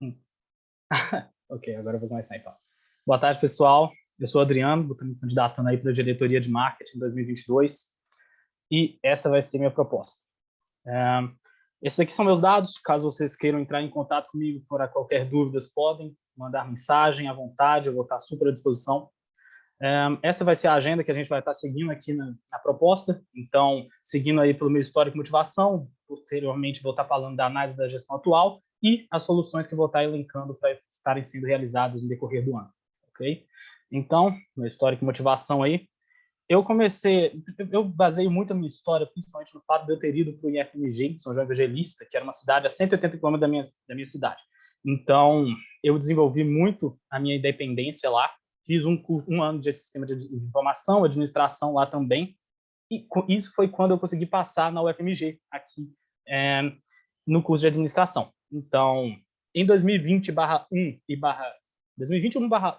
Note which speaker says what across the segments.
Speaker 1: Hum. Ok, agora eu vou começar então. Boa tarde, pessoal. Eu sou o Adriano, estou me candidatando aí para a diretoria de marketing em 2022 e essa vai ser minha proposta. Esses aqui são meus dados. Caso vocês queiram entrar em contato comigo por qualquer dúvida, podem mandar mensagem à vontade, eu vou estar super à disposição. Essa vai ser a agenda que a gente vai estar seguindo aqui na proposta. Então, seguindo aí pelo meu histórico e motivação, posteriormente vou estar falando da análise da gestão atual e as soluções que vou estar elencando para estarem sendo realizadas no decorrer do ano, ok? Então, meu histórico e motivação aí. Eu baseio muito a minha história, principalmente no fato de eu ter ido para o IFMG, São João Evangelista, que era uma cidade a 180 km da minha cidade. Então, eu desenvolvi muito a minha independência lá, fiz um ano de sistema de informação, administração lá também, e isso foi quando eu consegui passar na UFMG, aqui, no curso de administração. Então, em 2020/1 e 2021/1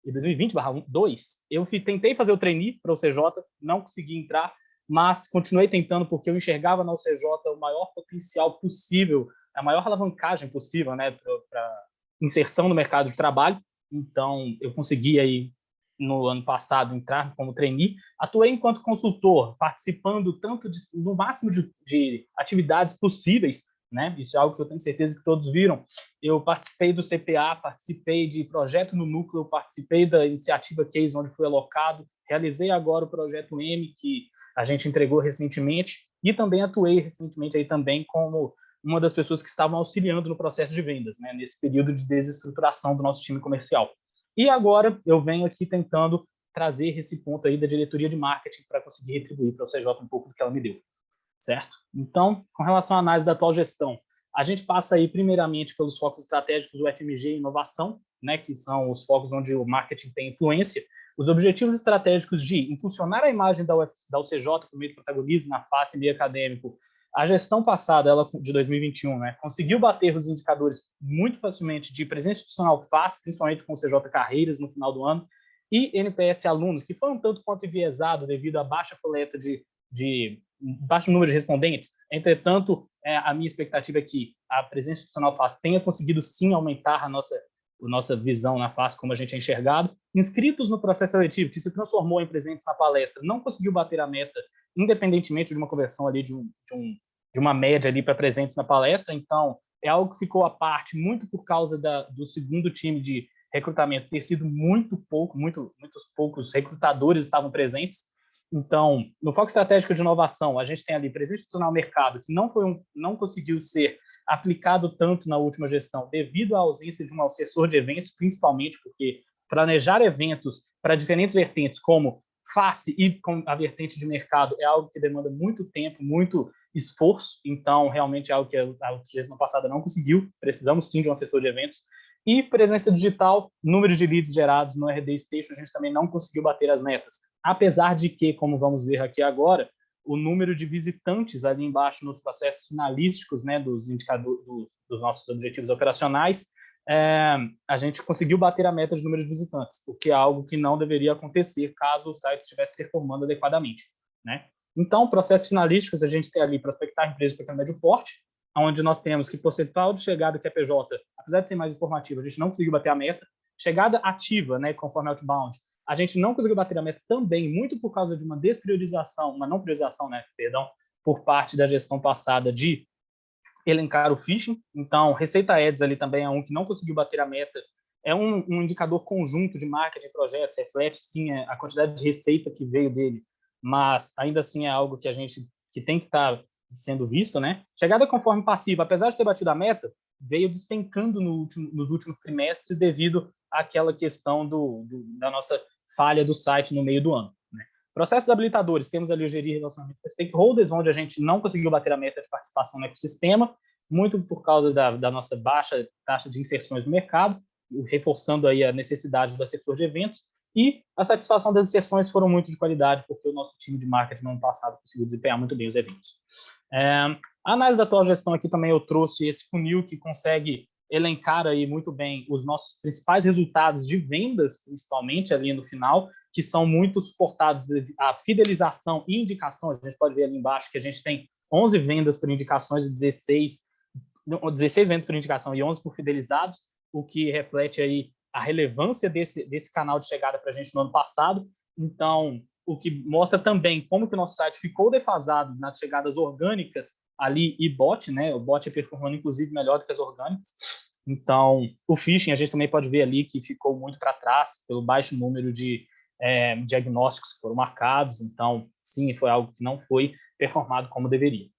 Speaker 1: e 2020/2, eu tentei fazer o trainee para o CJ, não consegui entrar, mas continuei tentando porque eu enxergava na UCJ o maior potencial possível, a maior alavancagem possível, né, para inserção no mercado de trabalho. Então, eu consegui aí, no ano passado, entrar como trainee. Atuei enquanto consultor, participando no máximo de atividades possíveis, né? Isso é algo que eu tenho certeza que todos viram. Eu participei do CPA, participei de projeto no núcleo, participei da iniciativa Case, onde fui alocado, realizei agora o projeto M, que a gente entregou recentemente, e também atuei recentemente aí também como uma das pessoas que estavam auxiliando no processo de vendas, né, nesse período de desestruturação do nosso time comercial. E agora eu venho aqui tentando trazer esse ponto aí da diretoria de marketing para conseguir retribuir para o CJ um pouco do que ela me deu, certo? Então, com relação à análise da atual gestão, a gente passa aí primeiramente pelos focos estratégicos do FMG e inovação, né, que são os focos onde o marketing tem influência, os objetivos estratégicos de impulsionar a imagem da UCJ por meio do protagonismo na face meio acadêmico. A gestão passada, ela de 2021, né, conseguiu bater os indicadores muito facilmente de presença institucional fácil, principalmente com o CJ Carreiras no final do ano, e NPS alunos, que foi um tanto quanto enviesado devido à baixa coleta de baixo número de respondentes. Entretanto, a minha expectativa é que a presença institucional FACE tenha conseguido sim aumentar a nossa visão na FACE, como a gente é enxergado. Inscritos no processo seletivo, que se transformou em presentes na palestra, não conseguiu bater a meta, independentemente de uma conversão ali de uma média ali para presentes na palestra. Então, é algo que ficou à parte muito por causa do segundo time de recrutamento ter sido muitos poucos recrutadores estavam presentes. Então, no foco estratégico de inovação, a gente tem ali presença institucional no mercado, que não conseguiu ser aplicado tanto na última gestão, devido à ausência de um assessor de eventos, principalmente porque planejar eventos para diferentes vertentes, como face e com a vertente de mercado, é algo que demanda muito tempo, muito esforço. Então, realmente é algo que a gestão passada não conseguiu. Precisamos sim de um assessor de eventos. E presença digital, número de leads gerados no RD Station, a gente também não conseguiu bater as metas. Apesar de que, como vamos ver aqui agora, o número de visitantes ali embaixo nos processos finalísticos, né, dos indicadores, dos nossos objetivos operacionais, a gente conseguiu bater a meta de número de visitantes, o que é algo que não deveria acontecer caso o site estivesse performando adequadamente, né? Então, processos finalísticos, a gente tem ali prospectar empresas de pequeno e médio porte, onde nós temos que percentual de chegada que é PJ, apesar de ser mais informativo, a gente não conseguiu bater a meta. Chegada ativa, né, conforme outbound, a gente não conseguiu bater a meta também, muito por causa de uma despriorização, uma não priorização, né, perdão, por parte da gestão passada de elencar o phishing. Então, Receita Ads ali também é um que não conseguiu bater a meta. É um indicador conjunto de marketing de projetos, reflete sim a quantidade de receita que veio dele, mas ainda assim é algo que a gente que tem que estar sendo visto, né? Chegada conforme passiva, apesar de ter batido a meta, veio despencando nos últimos trimestres devido àquela questão da nossa falha do site no meio do ano, né? Processos habilitadores, temos ali o gerir relacionamento com stakeholders, onde a gente não conseguiu bater a meta de participação no ecossistema, muito por causa da nossa baixa taxa de inserções no mercado, reforçando aí a necessidade do assessor de eventos, e a satisfação das inserções foram muito de qualidade, porque o nosso time de marketing no ano passado conseguiu desempenhar muito bem os eventos. A análise da atual gestão aqui também eu trouxe esse funil que consegue elencar aí muito bem os nossos principais resultados de vendas, principalmente ali no final, que são muito suportados a fidelização e indicação. A gente pode ver ali embaixo que a gente tem 11 vendas por indicações e 16 16 vendas por indicação e 11 por fidelizados, o que reflete aí a relevância desse canal de chegada para a gente no ano passado. Então, o que mostra também como que o nosso site ficou defasado nas chegadas orgânicas ali e bot, né? O bot performando, inclusive, melhor do que as orgânicas. Então, o phishing, a gente também pode ver ali que ficou muito para trás pelo baixo número de diagnósticos que foram marcados. Então, sim, foi algo que não foi performado como deveria.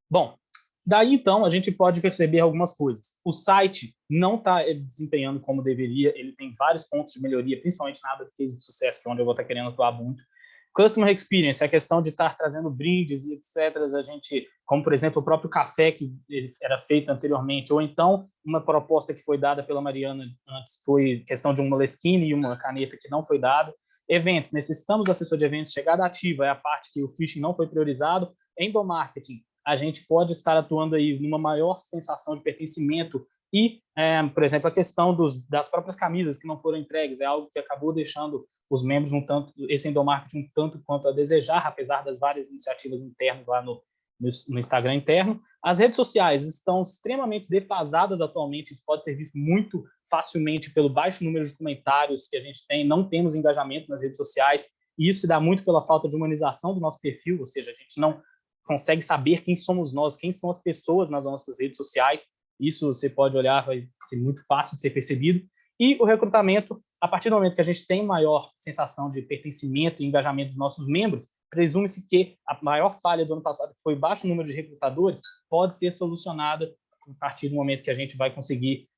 Speaker 1: Bom, daí, então, a gente pode perceber algumas coisas. O site não está desempenhando como deveria, ele tem vários pontos de melhoria, principalmente na aba de case de sucesso, que é onde eu vou estar querendo atuar muito. Customer Experience, a questão de estar trazendo brindes e etc., a gente, como, por exemplo, o próprio café que era feito anteriormente, ou então uma proposta que foi dada pela Mariana antes, foi questão de um Moleskine e uma caneta que não foi dada. Eventos, necessitamos do assessor de eventos, chegada ativa, é a parte que o phishing não foi priorizado. Endomarketing, a gente pode estar atuando aí numa maior sensação de pertencimento e, por exemplo, a questão das próprias camisas que não foram entregues é algo que acabou deixando os membros esse endomarketing um tanto quanto a desejar, apesar das várias iniciativas internas lá no Instagram interno. As redes sociais estão extremamente defasadas atualmente, isso pode ser visto muito facilmente pelo baixo número de comentários que a gente tem, não temos engajamento nas redes sociais, e isso se dá muito pela falta de humanização do nosso perfil, ou seja, a gente não consegue saber quem somos nós, quem são as pessoas nas nossas redes sociais. Isso você pode olhar, vai ser muito fácil de ser percebido. E o recrutamento, a partir do momento que a gente tem maior sensação de pertencimento e engajamento dos nossos membros, presume-se que a maior falha do ano passado, que foi o baixo número de recrutadores, pode ser solucionada a partir do momento que a gente vai conseguir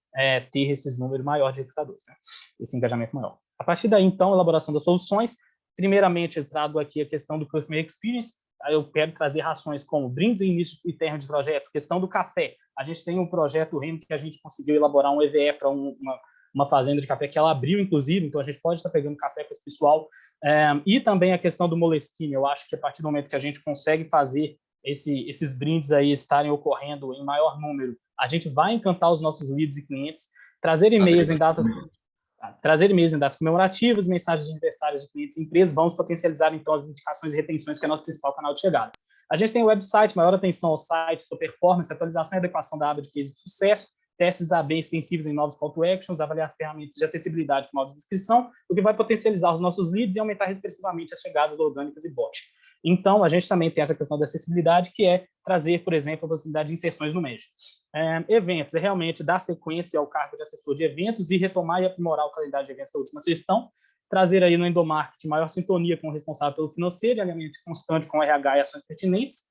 Speaker 1: ter esses números maiores de recrutadores, né? Esse engajamento maior. A partir daí, então, a elaboração das soluções. Primeiramente, eu trago aqui a questão do Customer Experience. Eu quero trazer rações como brindes e início e termo de projetos, questão do café. A gente tem um projeto REM que a gente conseguiu elaborar um EVE para uma fazenda de café que ela abriu, inclusive, então a gente pode estar pegando café com esse pessoal. E também a questão do Moleskine, eu acho que a partir do momento que a gente consegue fazer esses brindes aí estarem ocorrendo em maior número, a gente vai encantar os nossos leads e clientes, trazer e-mails em datas comemorativas, mensagens de aniversário de clientes e empresas, vamos potencializar, então, as indicações e retenções, que é nosso principal canal de chegada. A gente tem o website, maior atenção ao site, sua performance, atualização e adequação da aba de case de sucesso, testes AB extensivos em novos call to actions, avaliar as ferramentas de acessibilidade com audiodescrição, o que vai potencializar os nossos leads e aumentar expressivamente as chegadas orgânicas e bot. Então, a gente também tem essa questão da acessibilidade, que é trazer, por exemplo, a possibilidade de inserções no MEG. Eventos é realmente dar sequência ao cargo de assessor de eventos e retomar e aprimorar o calendário de eventos da última gestão, trazer aí no endomarketing maior sintonia com o responsável pelo financeiro, alinhamento constante com o RH e ações pertinentes,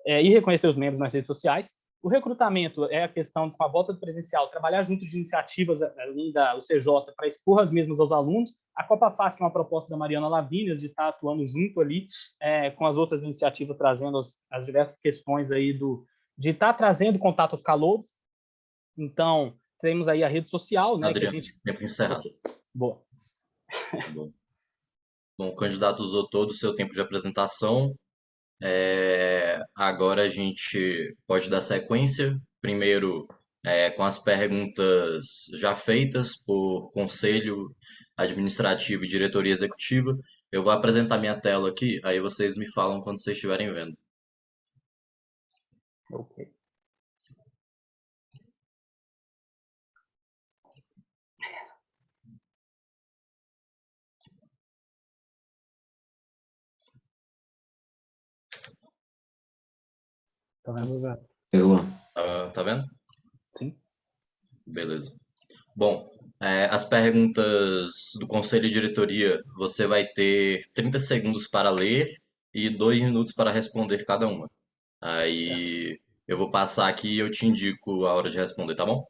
Speaker 1: e reconhecer os membros nas redes sociais. O recrutamento é a questão, com a volta do presencial, trabalhar junto de iniciativas além da UCJ para expor as mesmas aos alunos. A Copa Faz, que é uma proposta da Mariana Lavínias, de estar atuando junto ali com as outras iniciativas, trazendo as diversas questões aí de estar trazendo contato aos calouros. Então, temos aí a rede social, né?
Speaker 2: Adriano,
Speaker 1: Que a gente...
Speaker 2: tempo encerrado.
Speaker 1: Okay. Boa.
Speaker 2: Bom. Bom, o candidato usou todo o seu tempo de apresentação. Agora a gente pode dar sequência. Primeiro, com as perguntas já feitas por conselho administrativo e diretoria executiva. Eu vou apresentar minha tela aqui, aí vocês me falam quando vocês estiverem vendo.
Speaker 1: Ok. Tá vendo, velho?
Speaker 2: Tá vendo?
Speaker 1: Sim.
Speaker 2: Beleza. Bom, as perguntas do conselho de diretoria, você vai ter 30 segundos para ler e 2 minutos para responder cada uma.
Speaker 1: Certo.
Speaker 2: Aí eu vou passar aqui e eu te indico a hora de responder, tá bom?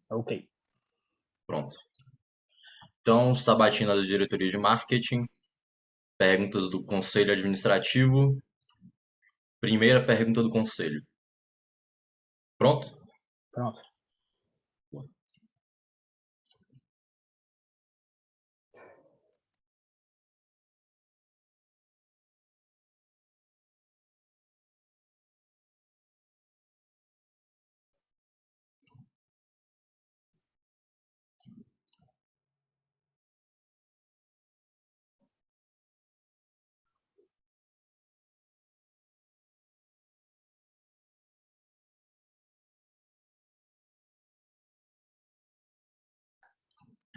Speaker 1: Ok.
Speaker 2: Pronto. Então, sabatina da diretoria de marketing, perguntas do conselho administrativo, primeira pergunta do conselho. Pronto?
Speaker 1: Pronto.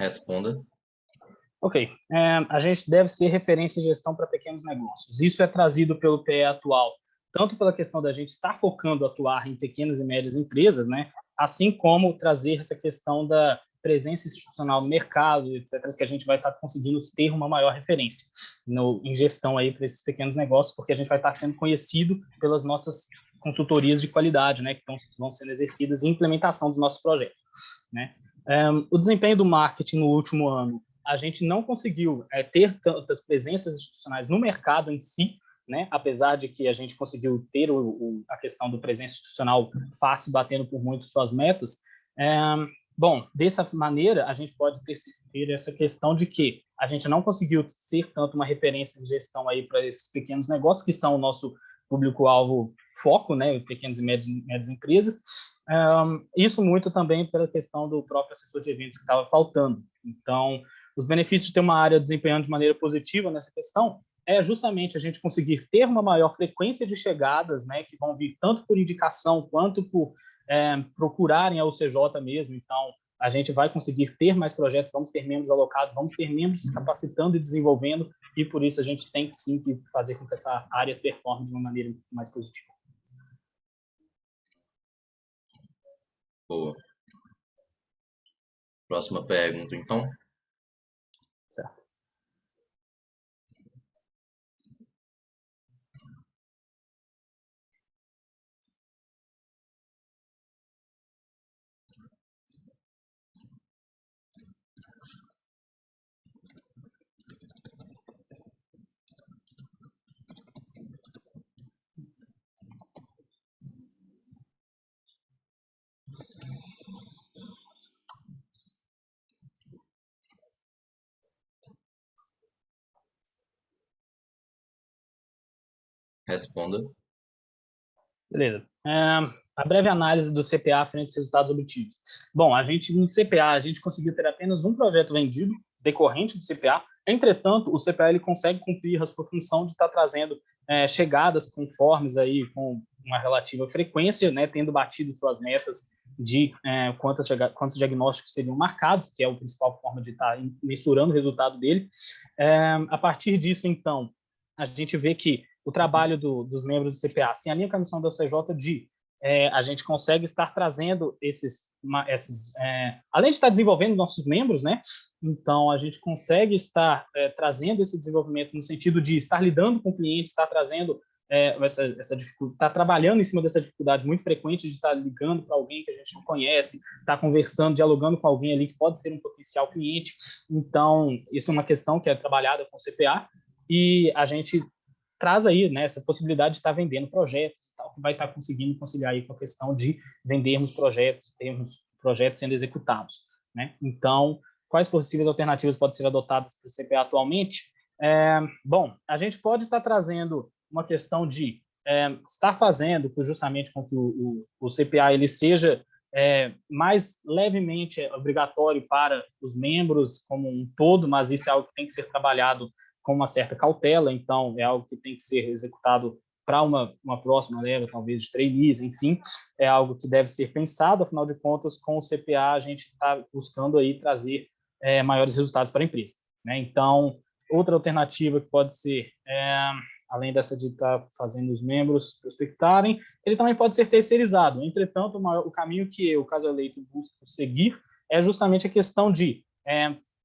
Speaker 2: Responda.
Speaker 1: Ok. A gente deve ser referência em gestão para pequenos negócios. Isso é trazido pelo PE atual, tanto pela questão da gente estar focando atuar em pequenas e médias empresas, né? Assim como trazer essa questão da presença institucional no mercado, etc., que a gente vai estar conseguindo ter uma maior referência em gestão aí para esses pequenos negócios, porque a gente vai estar sendo conhecido pelas nossas consultorias de qualidade, né? Que vão sendo exercidas em implementação dos nossos projetos, né? O desempenho do marketing no último ano, a gente não conseguiu ter tantas presenças institucionais no mercado em si, né? Apesar de que a gente conseguiu ter a questão do presença institucional fácil, batendo por muito suas metas. Bom, dessa maneira, a gente pode ter essa questão de que a gente não conseguiu ser tanto uma referência de gestão aí para esses pequenos negócios, que são o nosso público-alvo foco, né? Pequenas e médias empresas. Isso muito também pela questão do próprio assessor de eventos que estava faltando. Então, os benefícios de ter uma área desempenhando de maneira positiva nessa questão é justamente a gente conseguir ter uma maior frequência de chegadas, né, que vão vir tanto por indicação quanto por procurarem a UCJ mesmo. Então, a gente vai conseguir ter mais projetos, vamos ter membros alocados, vamos ter membros se capacitando e desenvolvendo, e por isso a gente tem sim que fazer com que essa área performe de uma maneira mais positiva.
Speaker 2: Boa. Próxima pergunta, então.
Speaker 1: Certo.
Speaker 2: Responda.
Speaker 1: Beleza. A breve análise do CPA frente aos resultados obtidos. Bom, no CPA, a gente conseguiu ter apenas um projeto vendido, decorrente do CPA. Entretanto, o CPA ele consegue cumprir a sua função de estar trazendo chegadas conformes aí, com uma relativa frequência, né, tendo batido suas metas de quantos diagnósticos seriam marcados, que é a principal forma de estar mensurando o resultado dele. A partir disso, então, a gente vê que o trabalho dos membros do CPA se alinha com a missão da UCJ de a gente consegue estar trazendo além de estar desenvolvendo nossos membros, né? Então, a gente consegue estar trazendo esse desenvolvimento no sentido de estar lidando com clientes, estar trazendo essa dificuldade, estar trabalhando em cima dessa dificuldade muito frequente de estar ligando para alguém que a gente não conhece, estar conversando, dialogando com alguém ali que pode ser um potencial cliente. Então, isso é uma questão que é trabalhada com o CPA e a gente traz aí, né, essa possibilidade de estar vendendo projetos, tal, que vai estar conseguindo conciliar aí com a questão de vendermos projetos, termos projetos sendo executados, né? Então, quais possíveis alternativas podem ser adotadas para o CPA atualmente? Bom, a gente pode estar trazendo uma questão de estar fazendo justamente com que o CPA ele seja mais levemente obrigatório para os membros como um todo, mas isso é algo que tem que ser trabalhado com uma certa cautela, então é algo que tem que ser executado para uma próxima leva, talvez de trainees, enfim, é algo que deve ser pensado, afinal de contas, com o CPA a gente está buscando aí trazer maiores resultados para a empresa, né? Então, outra alternativa que pode ser, além dessa de estar fazendo os membros prospectarem, ele também pode ser terceirizado. Entretanto, o caminho que o caso eleito busca seguir é justamente a questão de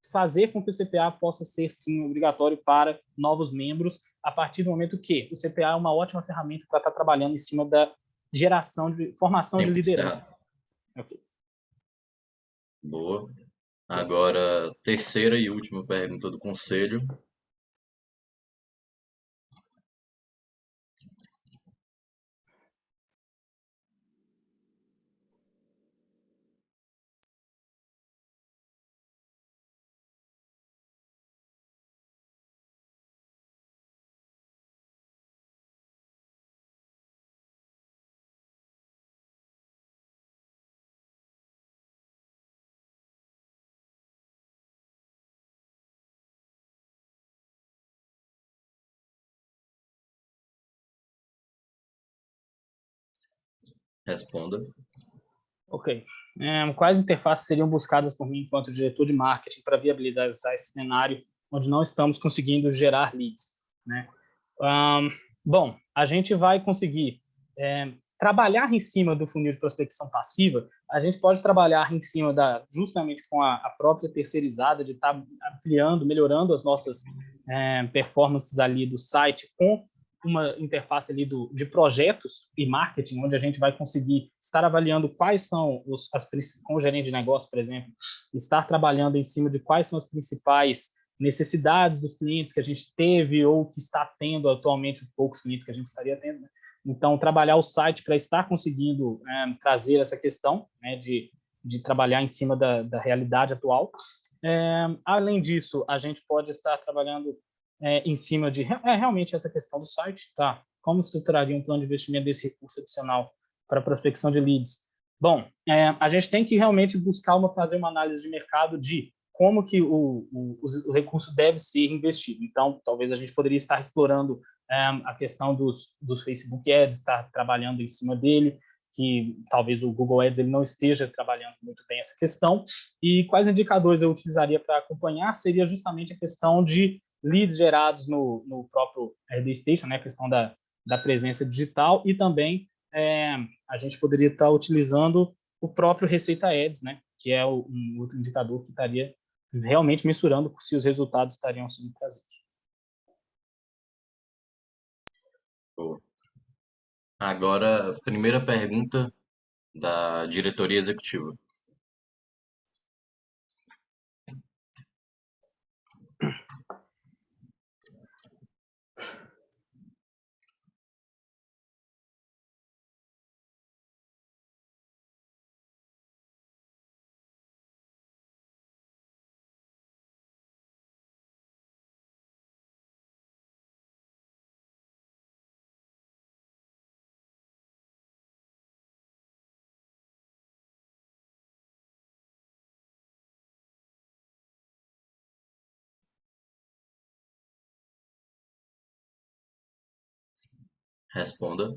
Speaker 1: fazer com que o CPA possa ser, sim, obrigatório para novos membros, a partir do momento que o CPA é uma ótima ferramenta para estar trabalhando em cima da formação de
Speaker 2: Tempo encerrado.
Speaker 1: lideranças. Okay.
Speaker 2: Boa. Agora, terceira e última pergunta do conselho. Responda.
Speaker 1: Ok. Quais interfaces seriam buscadas por mim enquanto diretor de marketing para viabilizar esse cenário onde não estamos conseguindo gerar leads, né? Bom, a gente vai conseguir trabalhar em cima do funil de prospecção passiva. A gente pode trabalhar em cima justamente com a própria terceirizada, de estar ampliando, melhorando as nossas performances ali do site com uma interface ali de projetos e marketing, onde a gente vai conseguir estar avaliando quais são com o gerente de negócio, por exemplo, estar trabalhando em cima de quais são as principais necessidades dos clientes que a gente teve ou que está tendo atualmente, os poucos clientes que a gente estaria tendo, né? Então, trabalhar o site para estar conseguindo trazer essa questão, né, de trabalhar em cima da realidade atual. Além disso, a gente pode estar trabalhando em cima de realmente essa questão do site, tá? Como estruturaria um plano de investimento desse recurso adicional para prospecção de leads? Bom, a gente tem que realmente fazer uma análise de mercado de como que o recurso deve ser investido. Então, talvez a gente poderia estar explorando a questão dos Facebook Ads, estar trabalhando em cima dele, que talvez o Google Ads ele não esteja trabalhando muito bem essa questão. E quais indicadores eu utilizaria para acompanhar seria justamente a questão de leads gerados no próprio RD Station, né, a questão da presença digital, e também a gente poderia estar utilizando o próprio Receita Ads, né, que é um outro indicador que estaria realmente mensurando se os resultados estariam sendo trazidos.
Speaker 2: Agora, primeira pergunta da diretoria executiva. Responda.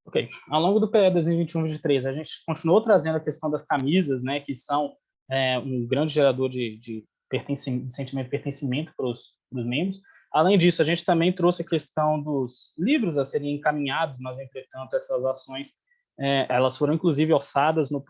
Speaker 1: Ok. Ao longo do PE 2021-2023, a gente continuou trazendo a questão das camisas, né, que são um grande gerador de sentimento de pertencimento para os membros. Além disso, a gente também trouxe a questão dos livros a serem encaminhados, mas, entretanto, essas ações elas foram, inclusive, orçadas no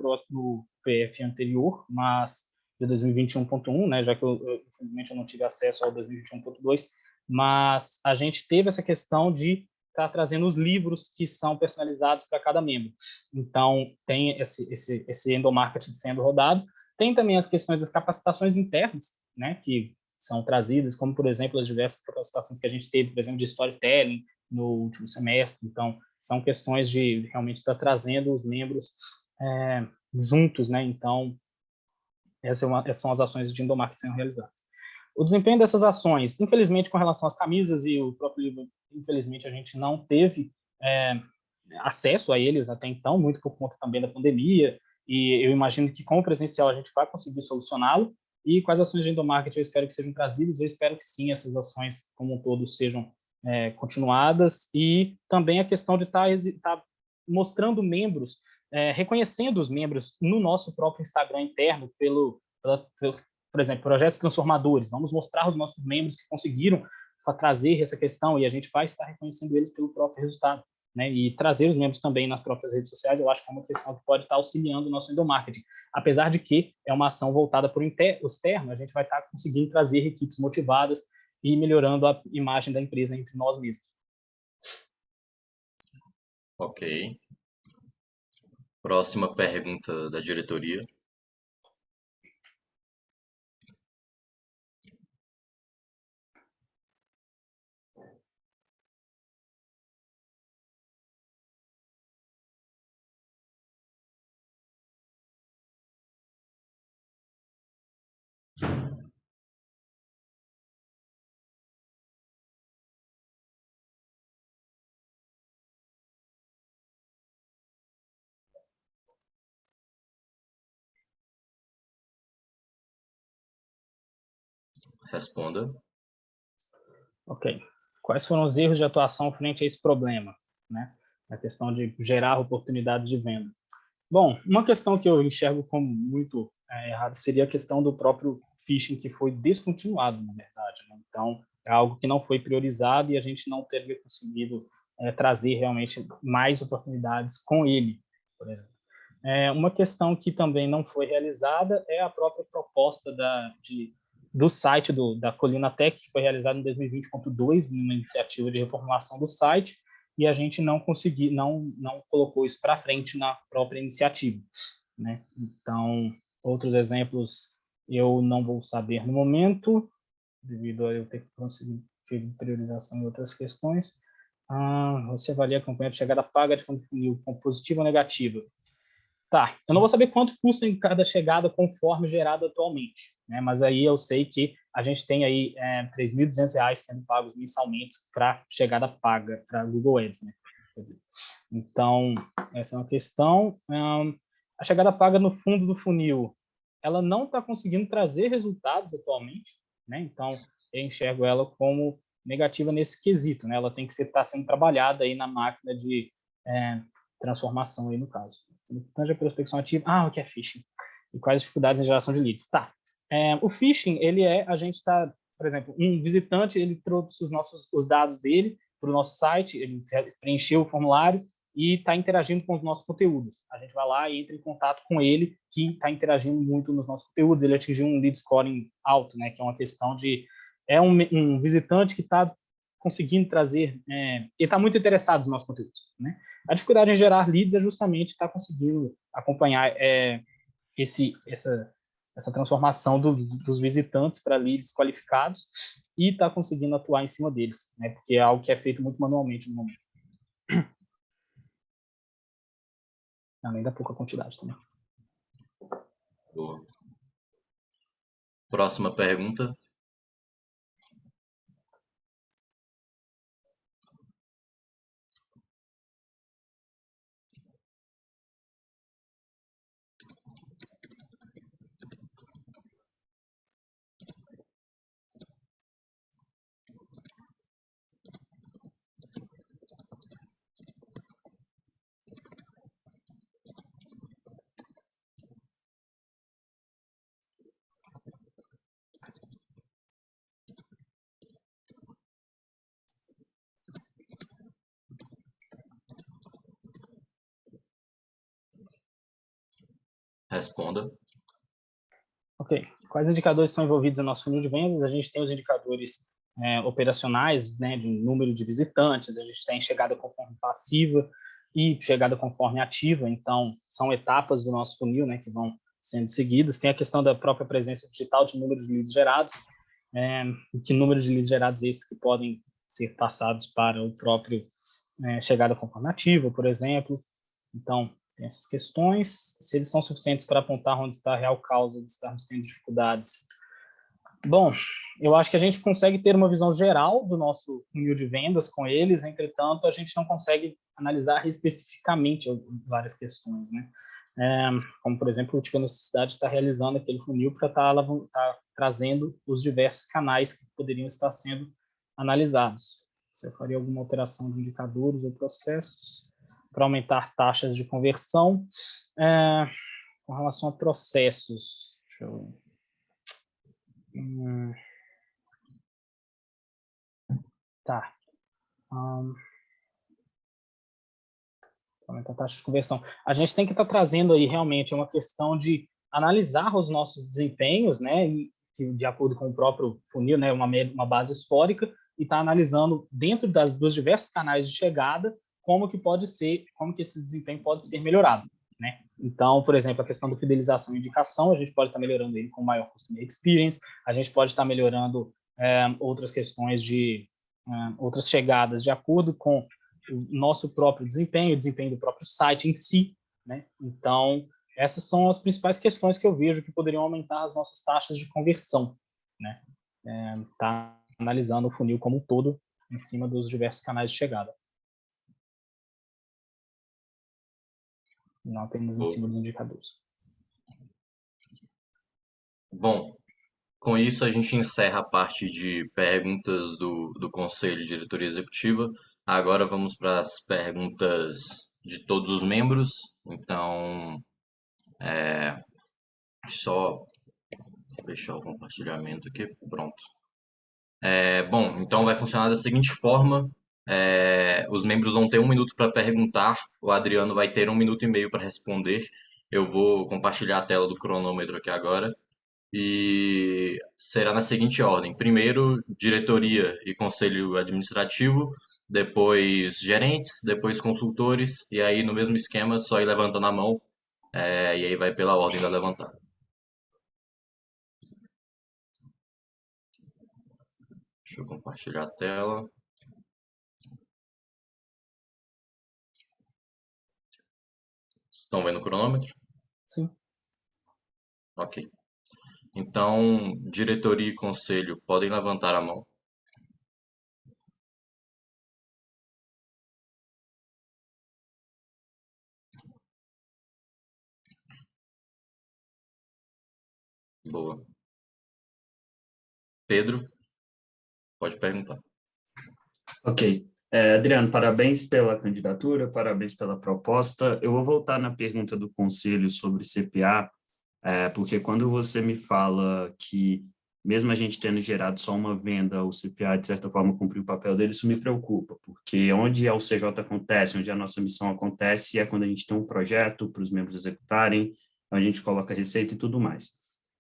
Speaker 1: PF anterior, mas de 2021.1, né, já que, infelizmente, eu não tive acesso ao 2021.2, mas a gente teve essa questão de está trazendo os livros que são personalizados para cada membro. Então, tem esse endomarketing sendo rodado. Tem também as questões das capacitações internas, né, que são trazidas, como, por exemplo, as diversas capacitações que a gente teve, por exemplo, de storytelling no último semestre. Então, são questões de realmente estar trazendo os membros juntos, né? Então, essas são as ações de endomarketing sendo realizadas. O desempenho dessas ações, infelizmente, com relação às camisas e o próprio livro, infelizmente, a gente não teve acesso a eles até então, muito por conta também da pandemia, e eu imagino que com o presencial a gente vai conseguir solucioná-lo. E quais ações de endomarketing eu espero que sejam trazidas? Eu espero que sim, essas ações como um todo sejam continuadas, e também a questão de estar mostrando membros, reconhecendo os membros no nosso próprio Instagram interno, por exemplo, projetos transformadores. Vamos mostrar os nossos membros que conseguiram trazer essa questão, e a gente vai estar reconhecendo eles pelo próprio resultado, né? E trazer os membros também nas próprias redes sociais, eu acho que é uma questão que pode estar auxiliando o nosso endomarketing. Apesar de que é uma ação voltada para o externo, a gente vai estar conseguindo trazer equipes motivadas e melhorando a imagem da empresa entre nós mesmos.
Speaker 2: Ok. Próxima pergunta da diretoria. Responda.
Speaker 1: Ok. Quais foram os erros de atuação frente a esse problema, né? A questão de gerar oportunidades de venda. Bom, uma questão que eu enxergo como muito errada seria a questão do próprio phishing que foi descontinuado, na verdade, né? Então, é algo que não foi priorizado e a gente não teria conseguido trazer realmente mais oportunidades com ele, por exemplo. Uma questão que também não foi realizada é a própria proposta do site da Colina Tech, que foi realizada em 2020.2, numa iniciativa de reformulação do site, e a gente não conseguiu, não colocou isso para frente na própria iniciativa, né? Então, outros exemplos eu não vou saber no momento, devido a eu ter conseguido priorização em outras questões. Você avalia a campanha de chegada paga de fundo de funil com positiva ou negativa? Tá, eu não vou saber quanto custa em cada chegada conforme gerado atualmente, né? Mas aí eu sei que a gente tem aí R$ 3.200 sendo pagos mensalmente para chegada paga para Google Ads, né? Então, essa é uma questão. A chegada paga no fundo do funil, ela não está conseguindo trazer resultados atualmente, né? Então, eu enxergo ela como negativa nesse quesito, né? Ela tem que estar sendo trabalhada aí na máquina de transformação aí no caso. Então, a prospecção ativa. O que é phishing? E quais as dificuldades em geração de leads? Tá. O phishing, a gente está, por exemplo, um visitante, ele trouxe os dados dele para o nosso site, ele preencheu o formulário e está interagindo com os nossos conteúdos. A gente vai lá e entra em contato com ele, que está interagindo muito nos nossos conteúdos. Ele atingiu um lead scoring alto, né? Que é uma questão de um visitante que está conseguindo trazer, ele está muito interessado nos nossos conteúdos, né? A dificuldade em gerar leads é justamente estar conseguindo acompanhar essa transformação dos visitantes para leads qualificados e estar conseguindo atuar em cima deles, né? Porque é algo que é feito muito manualmente no momento. Além da pouca quantidade também.
Speaker 2: Boa. Próxima pergunta. Responda.
Speaker 1: Ok. Quais indicadores estão envolvidos no nosso funil de vendas? A gente tem os indicadores operacionais, né, de número de visitantes, a gente tem chegada conforme passiva e chegada conforme ativa, então são etapas do nosso funil, né, que vão sendo seguidas. Tem a questão da própria presença digital de número de leads gerados, que número de leads gerados esses que podem ser passados para o próprio chegada conforme ativa, por exemplo. Então, tem essas questões. Se eles são suficientes para apontar onde está a real causa de estarmos tendo dificuldades. Bom, eu acho que a gente consegue ter uma visão geral do nosso funil de vendas com eles, entretanto, a gente não consegue analisar especificamente várias questões, né? Como, por exemplo, a necessidade de estar realizando aquele funil para estar trazendo os diversos canais que poderiam estar sendo analisados. Se eu faria alguma alteração de indicadores ou processos para aumentar taxas de conversão, com relação a processos, deixa eu ver. Tá. Aumentar a taxa de conversão. A gente tem que estar trazendo aí realmente uma questão de analisar os nossos desempenhos, né, e de acordo com o próprio funil, né, uma base histórica, e estar analisando dentro dos diversos canais de chegada como que esse desempenho pode ser melhorado, né? Então, por exemplo, a questão da fidelização e indicação, a gente pode estar melhorando ele com maior customer experience, a gente pode estar melhorando outras questões de outras chegadas de acordo com o nosso próprio desempenho, o desempenho do próprio site em si, né? Então, essas são as principais questões que eu vejo que poderiam aumentar as nossas taxas de conversão, né? Tá analisando o funil como um todo em cima dos diversos canais de chegada. Não apenas em cima dos indicadores.
Speaker 2: Bom, com isso a gente encerra a parte de perguntas do Conselho de Diretoria Executiva. Agora vamos para as perguntas de todos os membros. Então, só fechar o compartilhamento aqui. Pronto. Bom, então vai funcionar da seguinte forma: os membros vão ter 1 minuto para perguntar, o Adriano vai ter 1 minuto e meio para responder. Eu vou compartilhar a tela do cronômetro aqui agora e será na seguinte ordem: primeiro, diretoria e conselho administrativo, depois gerentes, depois consultores, e aí no mesmo esquema, só ir levantando a mão, e aí vai pela ordem da levantada. Deixa eu compartilhar a tela. Estão vendo o cronômetro?
Speaker 1: Sim.
Speaker 2: Ok. Então, diretoria e conselho podem levantar a mão. Boa. Pedro, pode perguntar.
Speaker 3: Ok. Adriano, parabéns pela candidatura, parabéns pela proposta. Eu vou voltar na pergunta do conselho sobre CPA, porque quando você me fala que, mesmo a gente tendo gerado só uma venda, o CPA, de certa forma, cumpriu o papel dele, isso me preocupa, porque onde a UCJ acontece, onde a nossa missão acontece, é quando a gente tem um projeto para os membros executarem, onde a gente coloca receita e tudo mais.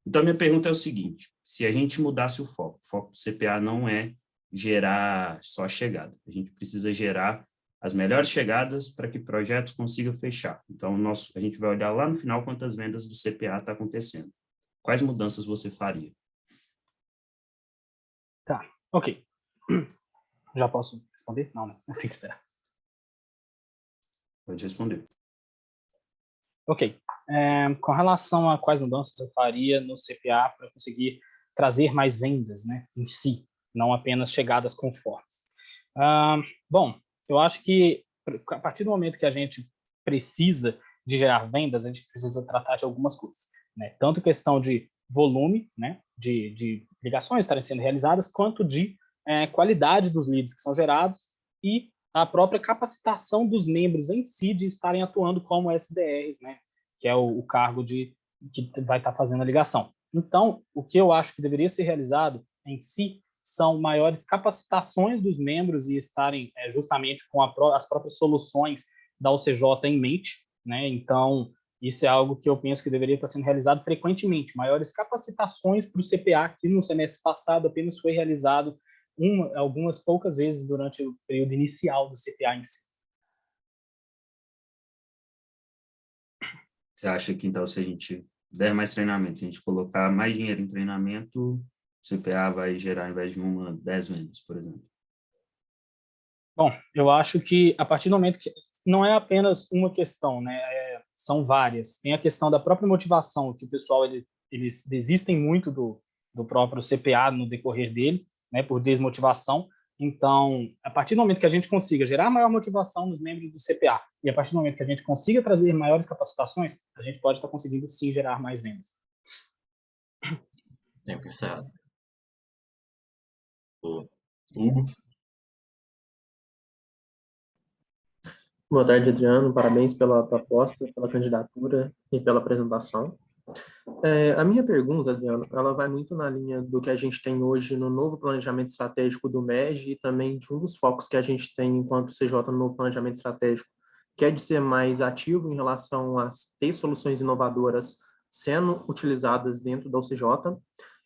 Speaker 3: Então, a minha pergunta é o seguinte: se a gente mudasse o foco do CPA não é gerar só chegada, a gente precisa gerar as melhores chegadas para que projetos consigam fechar. Então, a gente vai olhar lá no final quantas vendas do CPA está acontecendo. Quais mudanças você faria?
Speaker 1: Tá, ok. Já posso responder? Não, né? Eu tenho que esperar.
Speaker 3: Pode responder.
Speaker 1: Ok. Com relação a quais mudanças eu faria no CPA para conseguir trazer mais vendas, né, em si, não apenas chegadas conformes. Bom, eu acho que a partir do momento que a gente precisa de gerar vendas, a gente precisa tratar de algumas coisas, né? Tanto questão de volume, né, de ligações estarem sendo realizadas, quanto de qualidade dos leads que são gerados e a própria capacitação dos membros em si de estarem atuando como SDRs, né, que é o cargo que vai estar fazendo a ligação. Então, o que eu acho que deveria ser realizado em si são maiores capacitações dos membros e estarem justamente com as próprias soluções da UCJ em mente, né? Então, isso é algo que eu penso que deveria estar sendo realizado frequentemente, maiores capacitações para o CPA, que no semestre passado apenas foi realizado algumas poucas vezes durante o período inicial do CPA em si.
Speaker 3: Você acha que, então, se a gente der mais treinamento, se a gente colocar mais dinheiro em treinamento, o CPA vai gerar, ao invés de 10 vendas, por exemplo?
Speaker 1: Bom, eu acho que a partir do momento que não é apenas uma questão, né? São várias. Tem a questão da própria motivação, que o pessoal eles desistem muito do próprio CPA no decorrer dele, né? Por desmotivação. Então, a partir do momento que a gente consiga gerar maior motivação nos membros do CPA e a partir do momento que a gente consiga trazer maiores capacitações, a gente pode estar conseguindo sim gerar mais vendas.
Speaker 2: Tempo encerrado. Boa. Hugo?
Speaker 4: Boa tarde, Adriano. Parabéns pela proposta, pela candidatura e pela apresentação. A minha pergunta, Adriano, ela vai muito na linha do que a gente tem hoje no novo planejamento estratégico do MEG e também de um dos focos que a gente tem enquanto CJ no novo planejamento estratégico, que é de ser mais ativo em relação a ter soluções inovadoras sendo utilizadas dentro da UCJ.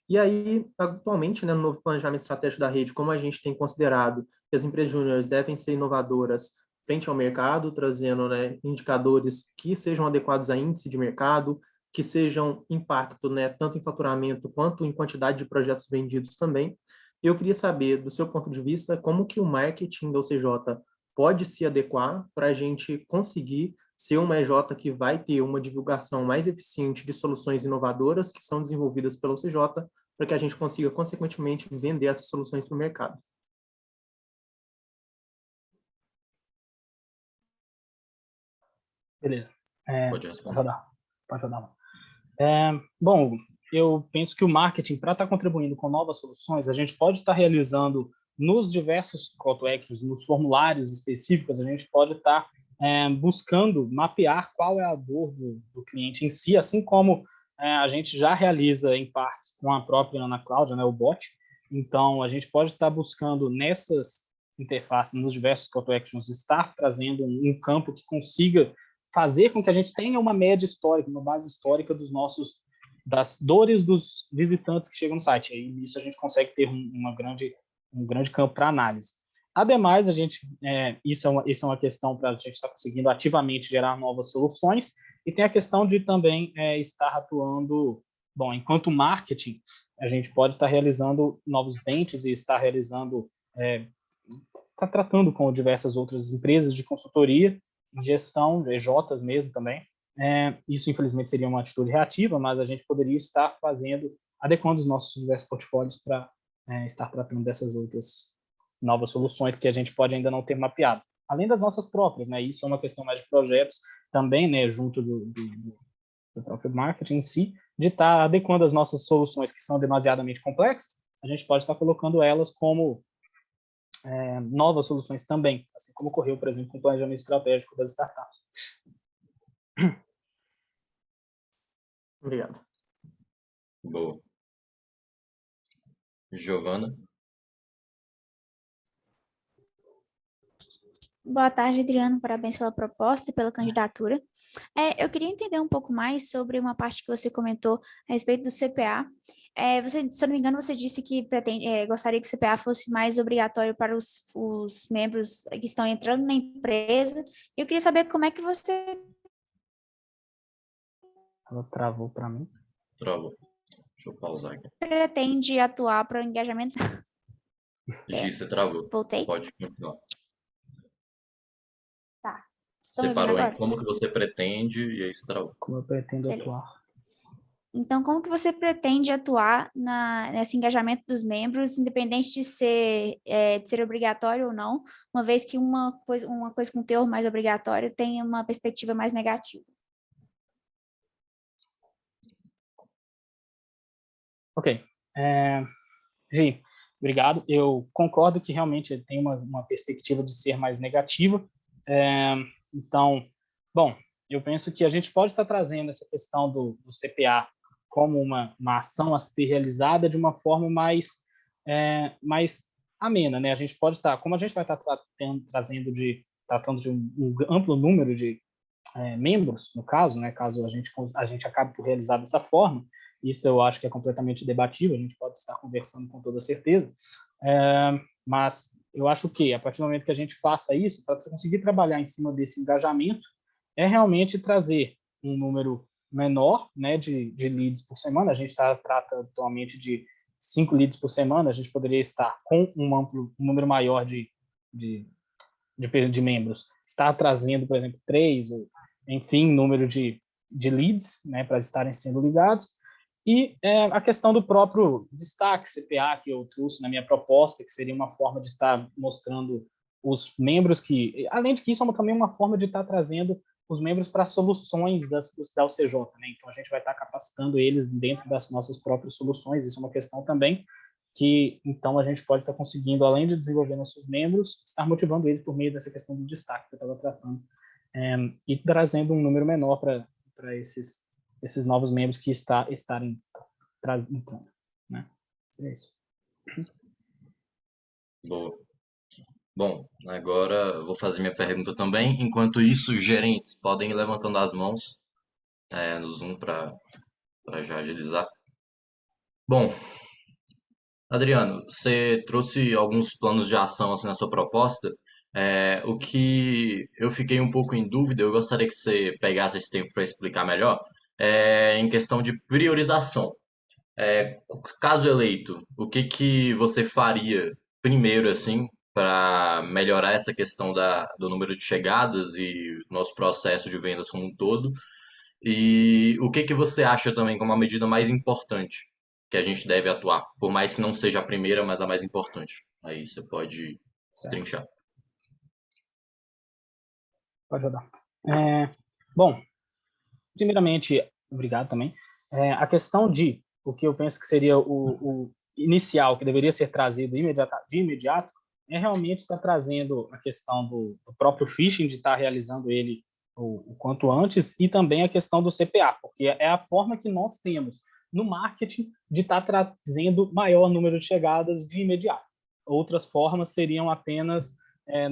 Speaker 4: E aí, atualmente, né, no novo planejamento estratégico da rede, como a gente tem considerado que as empresas júniores devem ser inovadoras frente ao mercado, trazendo, né, indicadores que sejam adequados a índice de mercado, que sejam impacto, né, tanto em faturamento quanto em quantidade de projetos vendidos também. Eu queria saber, do seu ponto de vista, como que o marketing da UCJ pode se adequar para a gente conseguir ser uma EJ que vai ter uma divulgação mais eficiente de soluções inovadoras que são desenvolvidas pela UCJ, para que a gente consiga, consequentemente, vender essas soluções para o mercado.
Speaker 1: Beleza.
Speaker 2: Pode
Speaker 1: Pode
Speaker 2: responder.
Speaker 1: rodar. Pode rodar. Bom, eu penso que o marketing, para estar contribuindo com novas soluções, a gente pode estar realizando nos diversos call to actions, nos formulários específicos, a gente pode estar buscando mapear qual é a dor do cliente em si, assim como a gente já realiza em partes com a própria Ana Cláudia, né, o bot. Então, a gente pode estar buscando nessas interfaces, nos diversos call to actions, estar trazendo um campo que consiga fazer com que a gente tenha uma média histórica, uma base histórica das dores dos visitantes que chegam no site. E nisso a gente consegue ter um grande campo para análise. Ademais, isso é uma questão para a gente estar conseguindo ativamente gerar novas soluções, e tem a questão de também estar atuando, bom, enquanto marketing, a gente pode estar realizando novos benches e estar realizando, está tratando com diversas outras empresas de consultoria, em gestão, EJs mesmo também. Isso, infelizmente, seria uma atitude reativa, mas a gente poderia estar adequando os nossos diversos portfólios para estar tratando dessas outras novas soluções que a gente pode ainda não ter mapeado. Além das nossas próprias, né? Isso é uma questão mais de projetos também, né? Junto do próprio marketing em si, de estar adequando as nossas soluções que são demasiadamente complexas, a gente pode estar colocando elas como novas soluções também, assim como ocorreu, por exemplo, com o planejamento estratégico das startups.
Speaker 4: Obrigado.
Speaker 2: Boa. Giovana?
Speaker 5: Boa tarde, Adriano. Parabéns pela proposta e pela candidatura. Eu queria entender um pouco mais sobre uma parte que você comentou a respeito do CPA. Se eu não me engano, você disse que gostaria que o CPA fosse mais obrigatório para os membros que estão entrando na empresa. Eu queria saber como é que você
Speaker 1: Ela travou para mim.
Speaker 2: Travou. Deixa eu pausar aqui.
Speaker 5: pretende atuar para o engajamento.
Speaker 2: Gi, você travou.
Speaker 5: Voltei?
Speaker 2: Pode continuar.
Speaker 5: Tá. Estão
Speaker 2: Você
Speaker 5: me ouvindo
Speaker 2: parou em
Speaker 5: agora?
Speaker 2: como que você pretende e aí você travou.
Speaker 1: Como eu pretendo
Speaker 5: Beleza.
Speaker 1: atuar?
Speaker 5: Então, como que você pretende atuar nesse engajamento dos membros, independente de ser obrigatório ou não, uma vez que uma coisa com teor mais obrigatório tem uma perspectiva mais negativa?
Speaker 1: Ok. Gi, obrigado. Eu concordo que realmente tem uma perspectiva de ser mais negativa. Então, bom, eu penso que a gente pode estar trazendo essa questão do CPA como uma ação a ser realizada de uma forma mais amena, né? A gente pode estar, como a gente vai estar tratando de um amplo número de membros, no caso, né? Caso a gente acabe por realizar dessa forma, isso eu acho que é completamente debatível, a gente pode estar conversando com toda certeza, mas eu acho que, a partir do momento que a gente faça isso, para conseguir trabalhar em cima desse engajamento, é realmente trazer um número menor, né, de leads por semana. A gente trata atualmente de 5 leads por semana, a gente poderia estar com um número maior de membros, estar trazendo, por exemplo, 3, ou, enfim, número de leads, né, para estarem sendo ligados. E a questão do próprio destaque CPA que eu trouxe na minha proposta, que seria uma forma de estar mostrando os membros além de que isso é também uma forma de estar trazendo os membros para soluções da UCJ, né? Então a gente vai estar capacitando eles dentro das nossas próprias soluções, isso é uma questão também que, então, a gente pode estar conseguindo, além de desenvolver nossos membros, estar motivando eles por meio dessa questão do destaque que eu estava tratando, e trazendo um número menor para esses novos membros que estarem entrando, né? É isso.
Speaker 2: Boa. Bom, agora eu vou fazer minha pergunta também. Enquanto isso, gerentes podem ir levantando as mãos no Zoom para já agilizar. Bom, Adriano, você trouxe alguns planos de ação assim, na sua proposta. O que eu fiquei um pouco em dúvida, eu gostaria que você pegasse esse tempo para explicar melhor, em questão de priorização. Caso eleito, o que que você faria primeiro, assim, para melhorar essa questão do número de chegadas e nosso processo de vendas como um todo? E o que que você acha também como a medida mais importante que a gente deve atuar? Por mais que não seja a primeira, mas a mais importante. Aí você pode
Speaker 1: Certo.
Speaker 2: destrinchar.
Speaker 1: Pode rodar. Bom, primeiramente, obrigado também. A questão o que eu penso que seria o inicial, que deveria ser trazido de imediato, é realmente estar trazendo a questão do próprio phishing, de estar realizando ele o quanto antes, e também a questão do CPA, porque é a forma que nós temos no marketing de estar trazendo maior número de chegadas de imediato. Outras formas seriam apenas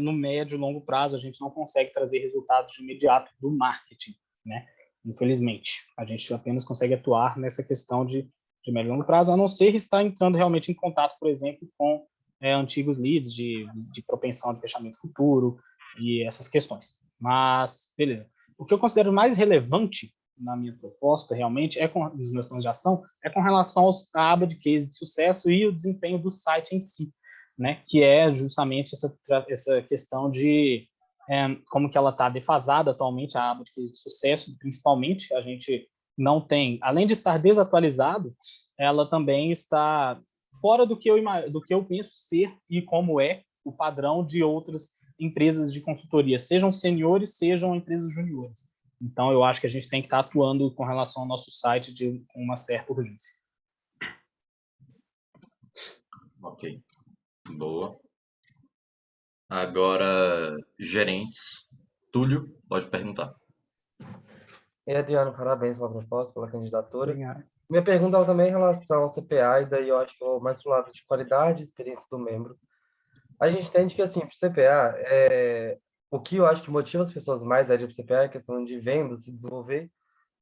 Speaker 1: no médio e longo prazo, a gente não consegue trazer resultados de imediato do marketing, né? Infelizmente. A gente apenas consegue atuar nessa questão de médio e longo prazo, a não ser estar entrando realmente em contato, por exemplo, com antigos leads de propensão de fechamento futuro e essas questões. Mas, beleza. O que eu considero mais relevante na minha proposta, realmente, nos meus planos de ação, é com relação à aba de case de sucesso e o desempenho do site em si, né? Que é justamente essa questão de como que ela está defasada atualmente, a aba de case de sucesso, principalmente, a gente não tem, além de estar desatualizado, ela também está fora do que eu penso ser e como é o padrão de outras empresas de consultoria, sejam seniores, sejam empresas juniores. Então, eu acho que a gente tem que estar atuando com relação ao nosso site com uma certa urgência.
Speaker 2: Ok, boa. Agora, gerentes. Túlio, pode perguntar.
Speaker 6: E Adriano, parabéns pela proposta, pela candidatura.
Speaker 1: Obrigado.
Speaker 6: Minha pergunta ela também é em relação ao CPA, e daí eu acho que eu vou mais pro lado de qualidade e experiência do membro. A gente entende que, assim, para o CPA, o que eu acho que motiva as pessoas mais a ir para o CPA é a questão de vendas, se desenvolver